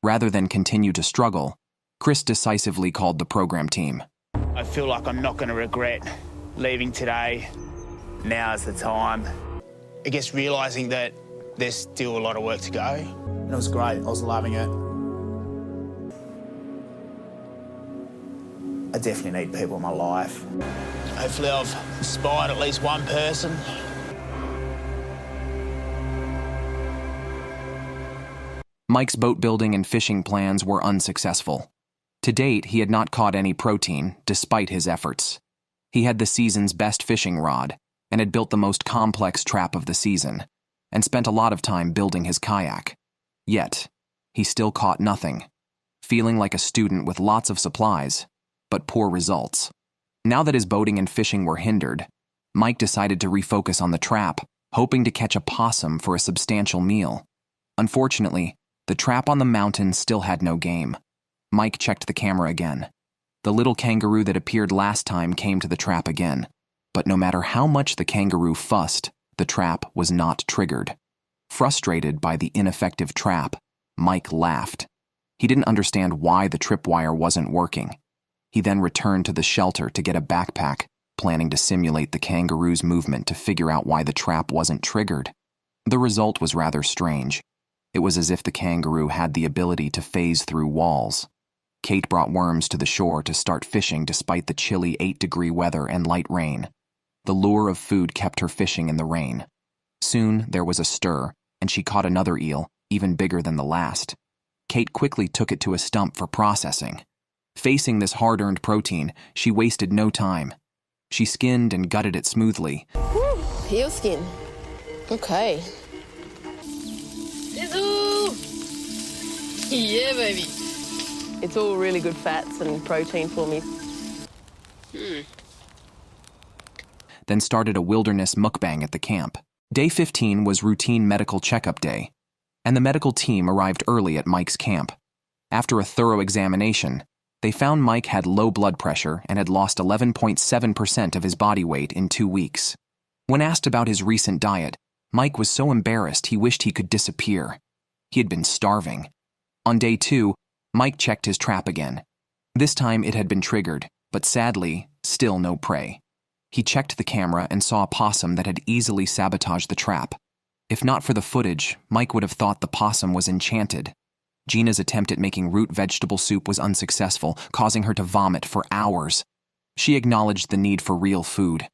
Rather than continue to struggle, Chris decisively called the program team. I feel like I'm not going to regret leaving today. Now's the time. I guess realising that there's still a lot of work to go. And it was great. I was loving it. I definitely need people in my life. Hopefully I've inspired at least one person. Mike's boat building and fishing plans were unsuccessful. To date, he had not caught any protein, despite his efforts. He had the season's best fishing rod, and had built the most complex trap of the season, and spent a lot of time building his kayak. Yet, he still caught nothing, feeling like a student with lots of supplies, but poor results. Now that his boating and fishing were hindered, Mike decided to refocus on the trap, hoping to catch a possum for a substantial meal. Unfortunately, the trap on the mountain still had no game. Mike checked the camera again. The little kangaroo that appeared last time came to the trap again, but no matter how much the kangaroo fussed, the trap was not triggered. Frustrated by the ineffective trap, Mike laughed. He didn't understand why the tripwire wasn't working. He then returned to the shelter to get a backpack, planning to simulate the kangaroo's movement to figure out why the trap wasn't triggered. The result was rather strange. It was as if the kangaroo had the ability to phase through walls. Kate brought worms to the shore to start fishing despite the chilly 8-degree weather and light rain. The lure of food kept her fishing in the rain. Soon there was a stir, and she caught another eel, even bigger than the last. Kate quickly took it to a stump for processing. Facing this hard-earned protein, she wasted no time. She skinned and gutted it smoothly. Woo, eel skin. Okay. Yeah, baby. It's all really good fats and protein for me. then started a wilderness mukbang at the camp. Day 15 was routine medical checkup day, and the medical team arrived early at Mike's camp. After a thorough examination, they found Mike had low blood pressure and had lost 11.7% of his body weight in 2 weeks. When asked about his recent diet, Mike was so embarrassed he wished he could disappear. He had been starving. On day 2, Mike checked his trap again. This time it had been triggered, but sadly, still no prey. He checked the camera and saw a possum that had easily sabotaged the trap. If not for the footage, Mike would have thought the possum was enchanted. Gina's attempt at making root vegetable soup was unsuccessful, causing her to vomit for hours. She acknowledged the need for real food.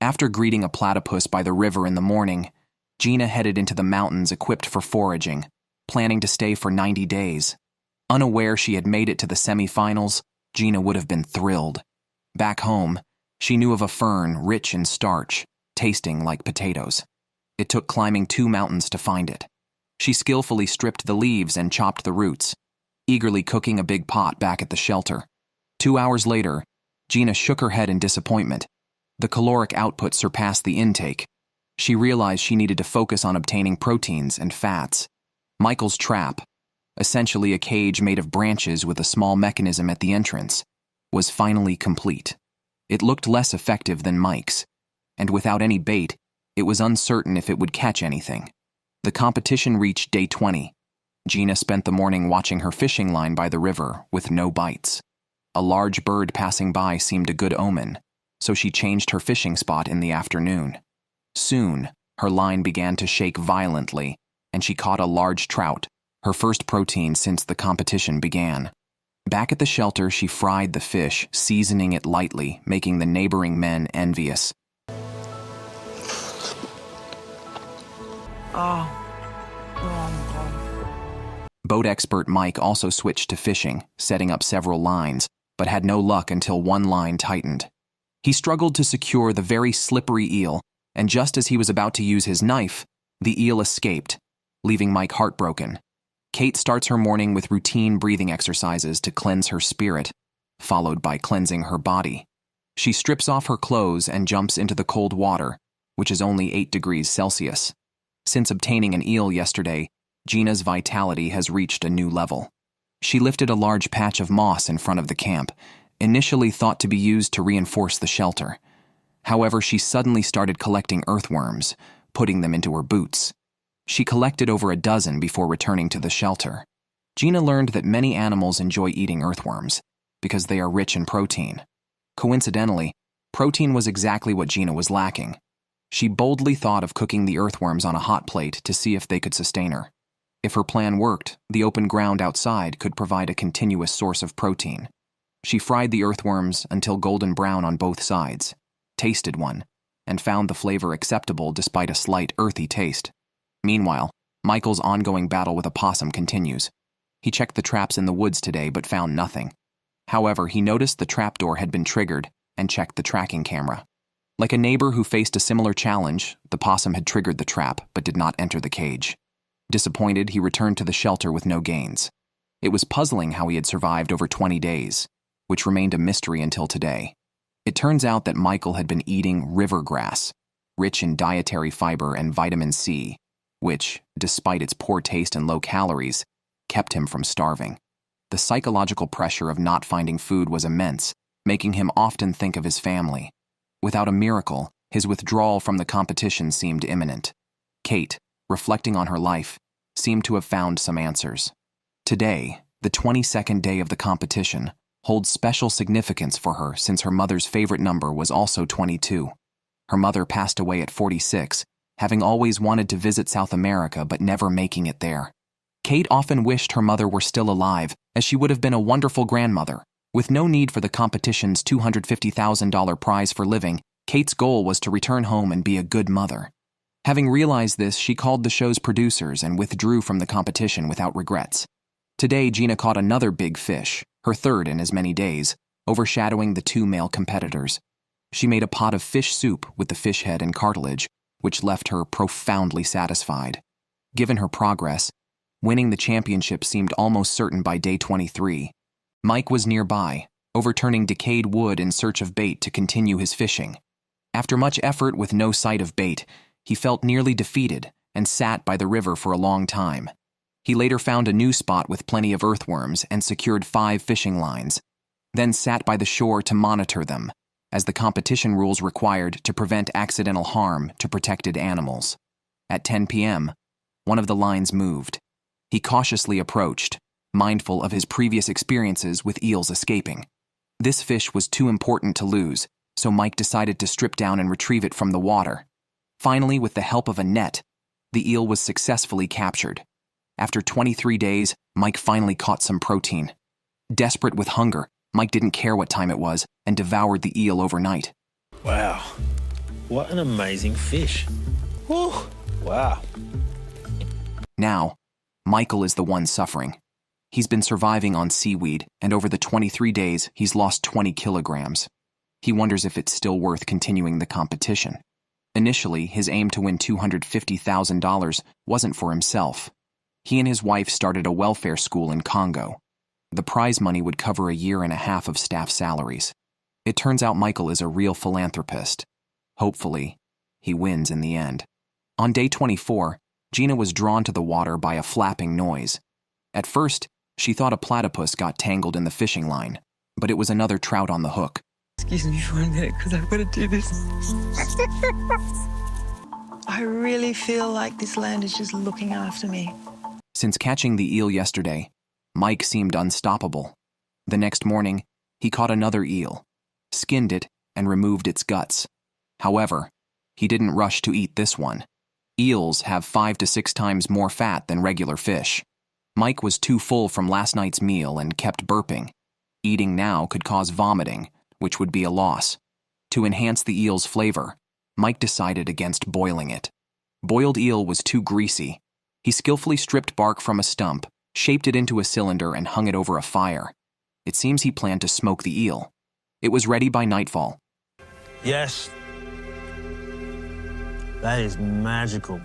After greeting a platypus by the river in the morning, Gina headed into the mountains equipped for foraging, planning to stay for 90 days. Unaware she had made it to the semi-finals, Gina would have been thrilled. Back home, she knew of a fern rich in starch, tasting like potatoes. It took climbing 2 mountains to find it. She skillfully stripped the leaves and chopped the roots, eagerly cooking a big pot back at the shelter. 2 hours later, Gina shook her head in disappointment. The caloric output surpassed the intake. She realized she needed to focus on obtaining proteins and fats. Michael's trap, essentially a cage made of branches with a small mechanism at the entrance, was finally complete. It looked less effective than Mike's, and without any bait, it was uncertain if it would catch anything. The competition reached day 20. Gina spent the morning watching her fishing line by the river with no bites. A large bird passing by seemed a good omen, so she changed her fishing spot in the afternoon. Soon, her line began to shake violently, and she caught a large trout, her first protein since the competition began. Back at the shelter, she fried the fish, seasoning it lightly, making the neighboring men envious. Boat expert Mike also switched to fishing, setting up several lines, but had no luck until one line tightened. He struggled to secure the very slippery eel, and just as he was about to use his knife, the eel escaped, leaving Mike heartbroken. Kate starts her morning with routine breathing exercises to cleanse her spirit, followed by cleansing her body. She strips off her clothes and jumps into the cold water, which is only 8 degrees Celsius. Since obtaining an eel yesterday, Gina's vitality has reached a new level. She lifted a large patch of moss in front of the camp, initially thought to be used to reinforce the shelter. However, she suddenly started collecting earthworms, putting them into her boots. She collected over a dozen before returning to the shelter. Gina learned that many animals enjoy eating earthworms because they are rich in protein. Coincidentally, protein was exactly what Gina was lacking. She boldly thought of cooking the earthworms on a hot plate to see if they could sustain her. If her plan worked, the open ground outside could provide a continuous source of protein. She fried the earthworms until golden brown on both sides, tasted one, and found the flavor acceptable despite a slight earthy taste. Meanwhile, Michael's ongoing battle with a possum continues. He checked the traps in the woods today but found nothing. However, he noticed the trapdoor had been triggered and checked the tracking camera. Like a neighbor who faced a similar challenge, the possum had triggered the trap but did not enter the cage. Disappointed, he returned to the shelter with no gains. It was puzzling how he had survived over 20 days, which remained a mystery until today. It turns out that Michael had been eating river grass, rich in dietary fiber and vitamin C, which, despite its poor taste and low calories, kept him from starving. The psychological pressure of not finding food was immense, making him often think of his family. Without a miracle, his withdrawal from the competition seemed imminent. Kate, reflecting on her life, seemed to have found some answers. Today, the 22nd day of the competition, holds special significance for her since her mother's favorite number was also 22. Her mother passed away at 46, having always wanted to visit South America but never making it there. Kate often wished her mother were still alive, as she would have been a wonderful grandmother. With no need for the competition's $250,000 prize for living, Kate's goal was to return home and be a good mother. Having realized this, she called the show's producers and withdrew from the competition without regrets. Today, Gina caught another big fish, her third in as many days, overshadowing the 2 male competitors. She made a pot of fish soup with the fish head and cartilage, which left her profoundly satisfied. Given her progress, winning the championship seemed almost certain by day 23. Mike was nearby, overturning decayed wood in search of bait to continue his fishing. After much effort with no sight of bait, he felt nearly defeated and sat by the river for a long time. He later found a new spot with plenty of earthworms and secured 5 fishing lines, then sat by the shore to monitor them, as the competition rules required to prevent accidental harm to protected animals. At 10 p.m., one of the lines moved. He cautiously approached, mindful of his previous experiences with eels escaping. This fish was too important to lose, so Mike decided to strip down and retrieve it from the water. Finally, with the help of a net, the eel was successfully captured. After 23 days, Mike finally caught some protein. Desperate with hunger, Mike didn't care what time it was and devoured the eel overnight. Wow, what an amazing fish. Whew. Wow. Now, Michael is the one suffering. He's been surviving on seaweed, and over the 23 days, he's lost 20 kilograms. He wonders if it's still worth continuing the competition. Initially, his aim to win $250,000 wasn't for himself. He and his wife started a welfare school in Congo. The prize money would cover a year and a half of staff salaries. It turns out Michael is a real philanthropist. Hopefully, he wins in the end. On day 24, Gina was drawn to the water by a flapping noise. At first, she thought a platypus got tangled in the fishing line, but it was another trout on the hook. Excuse me for a minute, because I've got to do this. I really feel like this land is just looking after me. Since catching the eel yesterday, Mike seemed unstoppable. The next morning, he caught another eel, skinned it, and removed its guts. However, he didn't rush to eat this one. Eels have 5 to 6 times more fat than regular fish. Mike was too full from last night's meal and kept burping. Eating now could cause vomiting, which would be a loss. To enhance the eel's flavor, Mike decided against boiling it. Boiled eel was too greasy. He skillfully stripped bark from a stump, shaped it into a cylinder, and hung it over a fire. It seems he planned to smoke the eel. It was ready by nightfall. Yes. That is magical.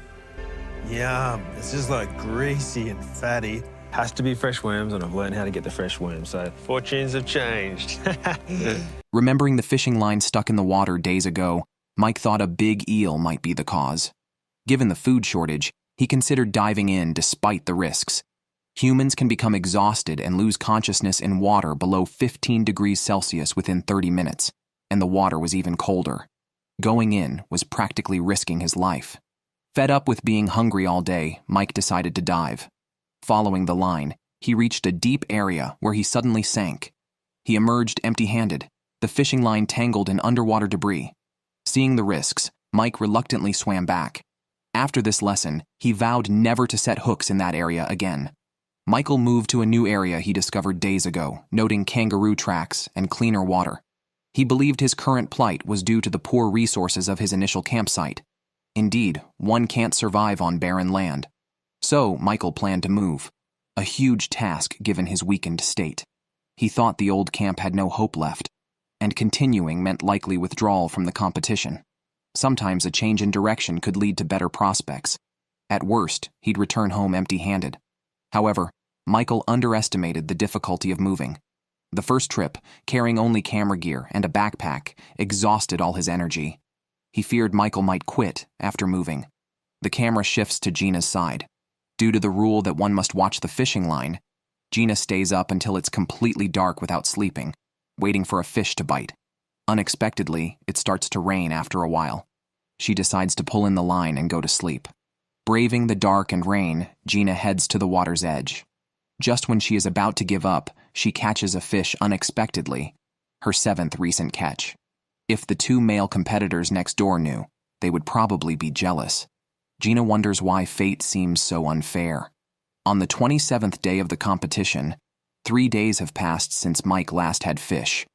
Yum. It's just like greasy and fatty. Has to be fresh worms, and I've learned how to get the fresh worms, so fortunes have changed. Remembering the fishing line stuck in the water days ago, Mike thought a big eel might be the cause. Given the food shortage, he considered diving in despite the risks. Humans can become exhausted and lose consciousness in water below 15 degrees Celsius within 30 minutes, and the water was even colder. Going in was practically risking his life. Fed up with being hungry all day, Mike decided to dive. Following the line, he reached a deep area where he suddenly sank. He emerged empty-handed, the fishing line tangled in underwater debris. Seeing the risks, Mike reluctantly swam back. After this lesson, he vowed never to set hooks in that area again. Michael moved to a new area he discovered days ago, noting kangaroo tracks and cleaner water. He believed his current plight was due to the poor resources of his initial campsite. Indeed, one can't survive on barren land. So, Michael planned to move, a huge task given his weakened state. He thought the old camp had no hope left, and continuing meant likely withdrawal from the competition. Sometimes a change in direction could lead to better prospects. At worst, he'd return home empty-handed. However, Michael underestimated the difficulty of moving. The first trip, carrying only camera gear and a backpack, exhausted all his energy. He feared Michael might quit after moving. The camera shifts to Gina's side. Due to the rule that one must watch the fishing line, Gina stays up until it's completely dark without sleeping, waiting for a fish to bite. Unexpectedly, it starts to rain after a while. She decides to pull in the line and go to sleep. Braving the dark and rain, Gina heads to the water's edge. Just when she is about to give up, she catches a fish unexpectedly, her 7th recent catch. If the 2 male competitors next door knew, they would probably be jealous. Gina wonders why fate seems so unfair. On the 27th day of the competition, 3 days have passed since Mike last had fish.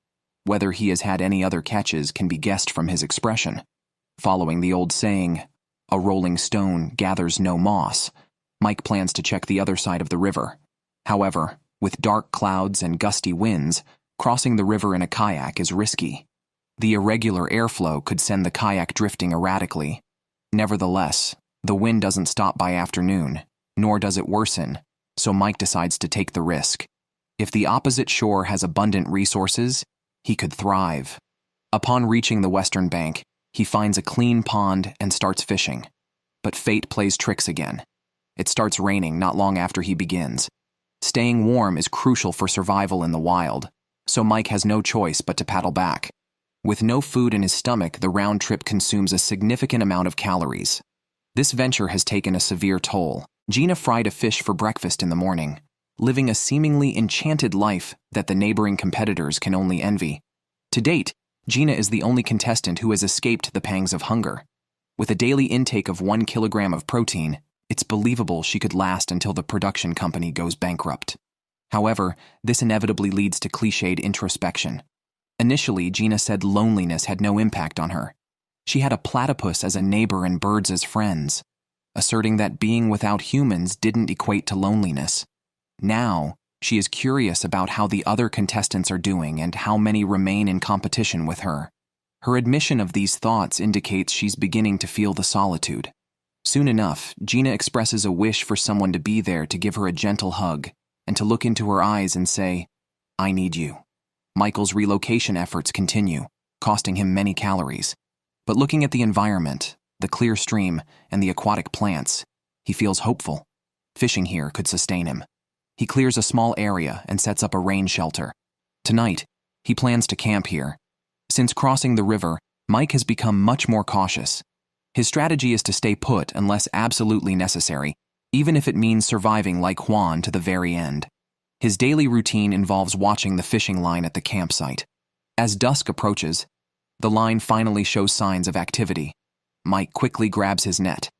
Whether he has had any other catches can be guessed from his expression. Following the old saying, "A rolling stone gathers no moss," Mike plans to check the other side of the river. However, with dark clouds and gusty winds, crossing the river in a kayak is risky. The irregular airflow could send the kayak drifting erratically. Nevertheless, the wind doesn't stop by afternoon, nor does it worsen, so Mike decides to take the risk. If the opposite shore has abundant resources, he could thrive. Upon reaching the western bank, He finds a clean pond and starts fishing. But fate plays tricks again. It starts raining not long after he begins. Staying warm is crucial for survival in the wild, so Mike has no choice but to paddle back. With no food in his stomach, the round trip consumes a significant amount of calories. This venture has taken a severe toll. Gina fried a fish for breakfast in the morning, living a seemingly enchanted life that the neighboring competitors can only envy. To date, Gina is the only contestant who has escaped the pangs of hunger. With a daily intake of 1 kilogram of protein, it's believable she could last until the production company goes bankrupt. However, this inevitably leads to cliched introspection. Initially, Gina said loneliness had no impact on her. She had a platypus as a neighbor and birds as friends, asserting that being without humans didn't equate to loneliness. Now, she is curious about how the other contestants are doing and how many remain in competition with her. Her admission of these thoughts indicates she's beginning to feel the solitude. Soon enough, Gina expresses a wish for someone to be there to give her a gentle hug and to look into her eyes and say, "I need you." Michael's relocation efforts continue, costing him many calories. But looking at the environment, the clear stream, and the aquatic plants, he feels hopeful. Fishing here could sustain him. He clears a small area and sets up a rain shelter. Tonight, he plans to camp here. Since crossing the river, Mike has become much more cautious. His strategy is to stay put unless absolutely necessary, even if it means surviving like Juan to the very end. His daily routine involves watching the fishing line at the campsite. As dusk approaches, the line finally shows signs of activity. Mike quickly grabs his net.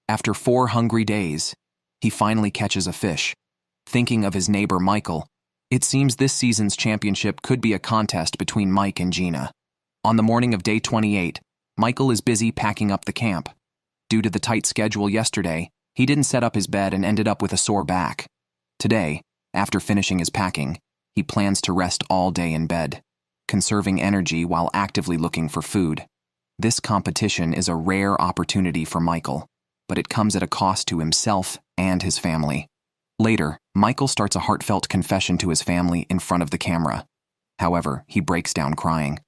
After 4 hungry days, he finally catches a fish. Thinking of his neighbor Michael, it seems this season's championship could be a contest between Mike and Gina. On the morning of day 28, Michael is busy packing up the camp. Due to the tight schedule yesterday, he didn't set up his bed and ended up with a sore back. Today, after finishing his packing, he plans to rest all day in bed, conserving energy while actively looking for food. This competition is a rare opportunity for Michael, but it comes at a cost to himself and his family. Later, Michael starts a heartfelt confession to his family in front of the camera. However, he breaks down crying.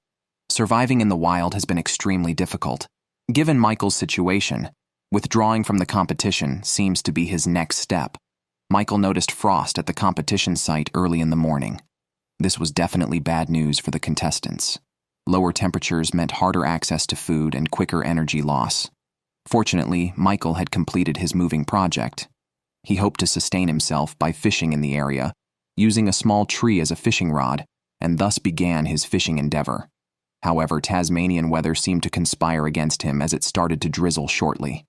Surviving in the wild has been extremely difficult. Given Michael's situation, withdrawing from the competition seems to be his next step. Michael noticed frost at the competition site early in the morning. This was definitely bad news for the contestants. Lower temperatures meant harder access to food and quicker energy loss. Fortunately, Michael had completed his moving project. He hoped to sustain himself by fishing in the area, using a small tree as a fishing rod, and thus began his fishing endeavor. However, Tasmanian weather seemed to conspire against him as it started to drizzle shortly.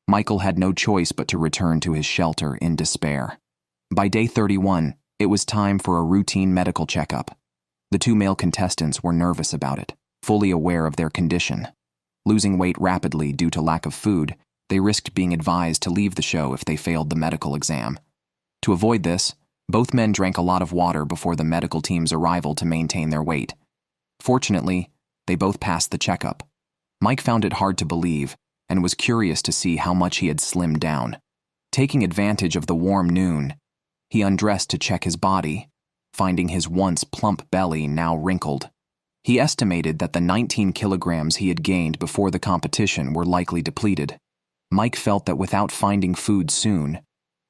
Michael had no choice but to return to his shelter in despair. By day 31, it was time for a routine medical checkup. The 2 male contestants were nervous about it, fully aware of their condition. Losing weight rapidly due to lack of food, they risked being advised to leave the show if they failed the medical exam. To avoid this, both men drank a lot of water before the medical team's arrival to maintain their weight. Fortunately, they both passed the checkup. Mike found it hard to believe and was curious to see how much he had slimmed down. Taking advantage of the warm noon, he undressed to check his body, finding his once plump belly now wrinkled. He estimated that the 19 kilograms he had gained before the competition were likely depleted. Mike felt that without finding food soon,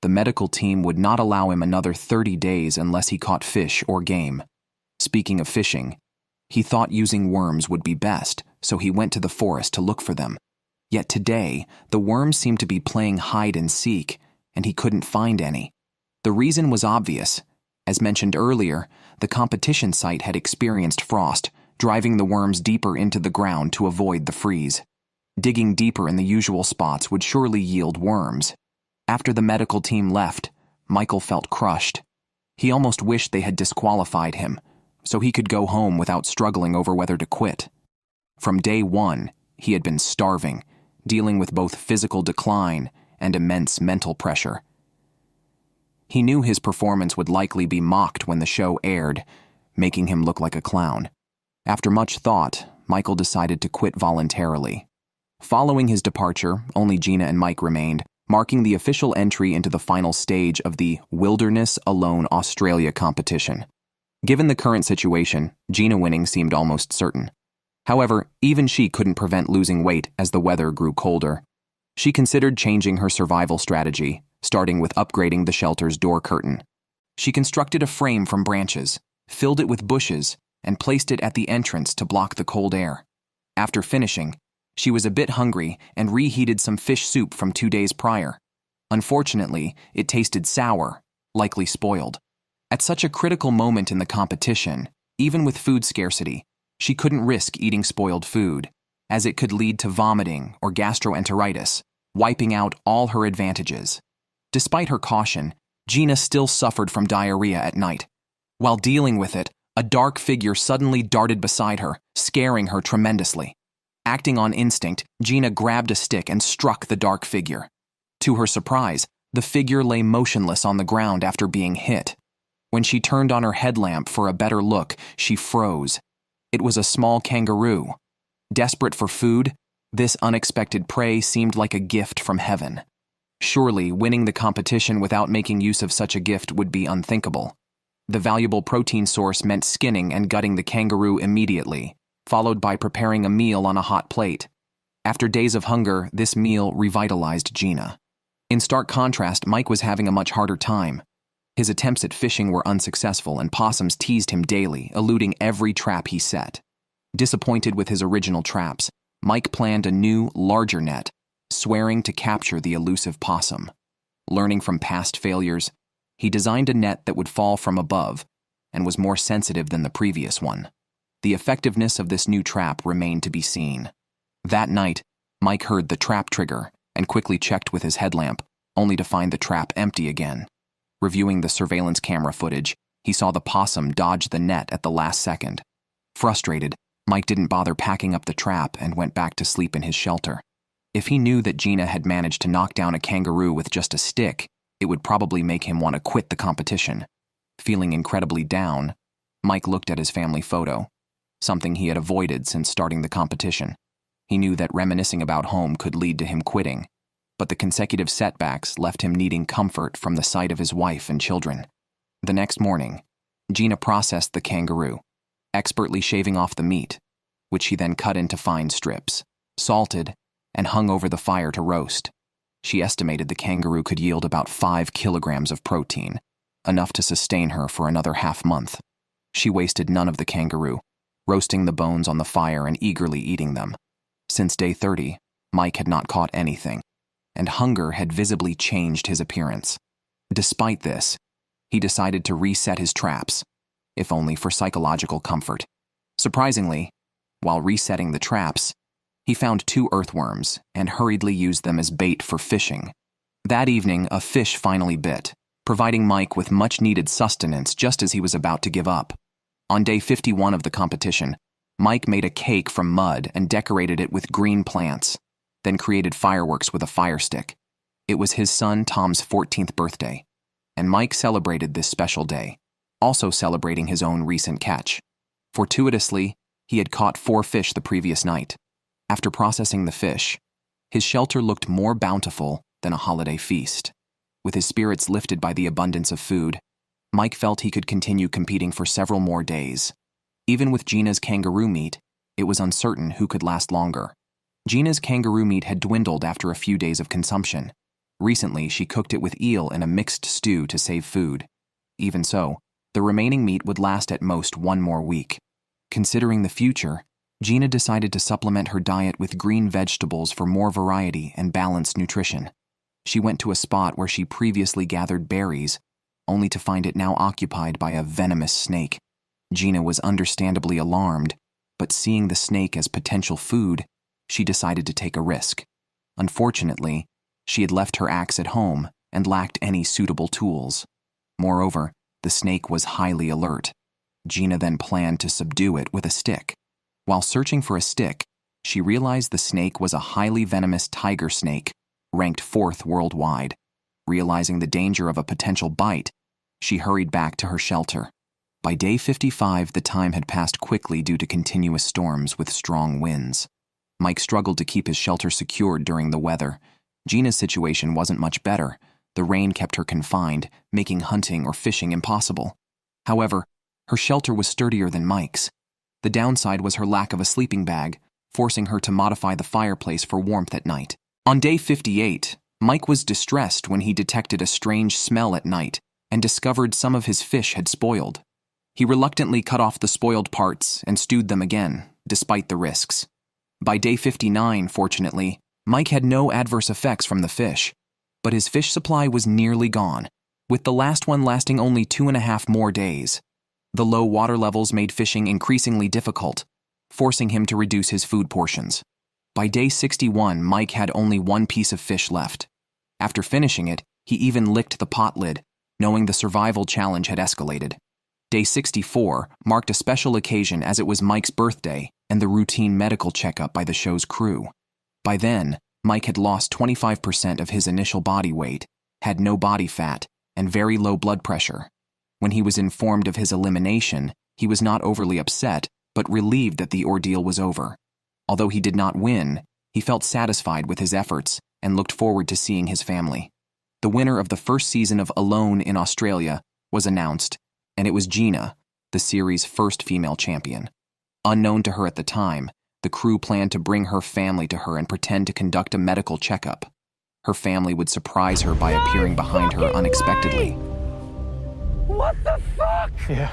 the medical team would not allow him another 30 days unless he caught fish or game. Speaking of fishing, he thought using worms would be best, so he went to the forest to look for them. Yet today, the worms seemed to be playing hide and seek, and he couldn't find any. The reason was obvious. As mentioned earlier, the competition site had experienced frost, driving the worms deeper into the ground to avoid the freeze. Digging deeper in the usual spots would surely yield worms. After the medical team left, Michael felt crushed. He almost wished they had disqualified him, so he could go home without struggling over whether to quit. From day 1, he had been starving, dealing with both physical decline and immense mental pressure. He knew his performance would likely be mocked when the show aired, making him look like a clown. After much thought, Michael decided to quit voluntarily. Following his departure, only Gina and Mike remained, marking the official entry into the final stage of the Wilderness Alone Australia competition. Given the current situation, Gina winning seemed almost certain. However, even she couldn't prevent losing weight as the weather grew colder. She considered changing her survival strategy, starting with upgrading the shelter's door curtain. She constructed a frame from branches, filled it with bushes, and placed it at the entrance to block the cold air. After finishing, she was a bit hungry and reheated some fish soup from 2 days prior. Unfortunately, it tasted sour, likely spoiled. At such a critical moment in the competition, even with food scarcity, she couldn't risk eating spoiled food, as it could lead to vomiting or gastroenteritis, wiping out all her advantages. Despite her caution, Gina still suffered from diarrhea at night. While dealing with it, a dark figure suddenly darted beside her, scaring her tremendously. Acting on instinct, Gina grabbed a stick and struck the dark figure. To her surprise, the figure lay motionless on the ground after being hit. When she turned on her headlamp for a better look, she froze. It was a small kangaroo. Desperate for food, this unexpected prey seemed like a gift from heaven. Surely, winning the competition without making use of such a gift would be unthinkable. The valuable protein source meant skinning and gutting the kangaroo immediately, followed by preparing a meal on a hot plate. After days of hunger, this meal revitalized Gina. In stark contrast, Mike was having a much harder time. His attempts at fishing were unsuccessful, and possums teased him daily, eluding every trap he set. Disappointed with his original traps, Mike planned a new, larger net, swearing to capture the elusive possum. Learning from past failures, he designed a net that would fall from above and was more sensitive than the previous one. The effectiveness of this new trap remained to be seen. That night, Mike heard the trap trigger and quickly checked with his headlamp, only to find the trap empty again. Reviewing the surveillance camera footage, he saw the possum dodge the net at the last second. Frustrated, Mike didn't bother packing up the trap and went back to sleep in his shelter. If he knew that Gina had managed to knock down a kangaroo with just a stick, it would probably make him want to quit the competition. Feeling incredibly down, Mike looked at his family photo, something he had avoided since starting the competition. He knew that reminiscing about home could lead to him quitting, but the consecutive setbacks left him needing comfort from the sight of his wife and children. The next morning, Gina processed the kangaroo, expertly shaving off the meat, which she then cut into fine strips, salted, and hung over the fire to roast. She estimated the kangaroo could yield about 5 kilograms of protein, enough to sustain her for another half-month. She wasted none of the kangaroo, roasting the bones on the fire and eagerly eating them. Since day 30, Mike had not caught anything, and hunger had visibly changed his appearance. Despite this, he decided to reset his traps, if only for psychological comfort. Surprisingly, while resetting the traps, he found 2 earthworms and hurriedly used them as bait for fishing. That evening, a fish finally bit, providing Mike with much-needed sustenance just as he was about to give up. On day 51 of the competition, Mike made a cake from mud and decorated it with green plants, then created fireworks with a fire stick. It was his son Tom's 14th birthday, and Mike celebrated this special day, also celebrating his own recent catch. Fortuitously, he had caught 4 fish the previous night. After processing the fish, his shelter looked more bountiful than a holiday feast. With his spirits lifted by the abundance of food, Mike felt he could continue competing for several more days. Even with Gina's kangaroo meat, it was uncertain who could last longer. Gina's kangaroo meat had dwindled after a few days of consumption. Recently, she cooked it with eel in a mixed stew to save food. Even so, the remaining meat would last at most 1 more week. Considering the future, Gina decided to supplement her diet with green vegetables for more variety and balanced nutrition. She went to a spot where she previously gathered berries, only to find it now occupied by a venomous snake. Gina was understandably alarmed, but seeing the snake as potential food, she decided to take a risk. Unfortunately, she had left her axe at home and lacked any suitable tools. Moreover, the snake was highly alert. Gina then planned to subdue it with a stick. While searching for a stick, she realized the snake was a highly venomous tiger snake, ranked 4th worldwide. Realizing the danger of a potential bite, she hurried back to her shelter. By day 55, the time had passed quickly due to continuous storms with strong winds. Mike struggled to keep his shelter secured during the weather. Gina's situation wasn't much better. The rain kept her confined, making hunting or fishing impossible. However, her shelter was sturdier than Mike's. The downside was her lack of a sleeping bag, forcing her to modify the fireplace for warmth at night. On day 58, Mike was distressed when he detected a strange smell at night and discovered some of his fish had spoiled. He reluctantly cut off the spoiled parts and stewed them again, despite the risks. By day 59, fortunately, Mike had no adverse effects from the fish, but his fish supply was nearly gone, with the last one lasting only 2.5 more days. The low water levels made fishing increasingly difficult, forcing him to reduce his food portions. By day 61, Mike had only one piece of fish left. After finishing it, he even licked the pot lid, knowing the survival challenge had escalated. Day 64 marked a special occasion as it was Mike's birthday and the routine medical checkup by the show's crew. By then, Mike had lost 25% of his initial body weight, had no body fat, and very low blood pressure. When he was informed of his elimination, he was not overly upset, but relieved that the ordeal was over. Although he did not win, he felt satisfied with his efforts and looked forward to seeing his family. The winner of the first season of Alone in Australia was announced, and it was Gina, the series' first female champion. Unknown to her at the time, the crew planned to bring her family to her and pretend to conduct a medical checkup. Her family would surprise her by appearing behind her unexpectedly. What the fuck? Yeah.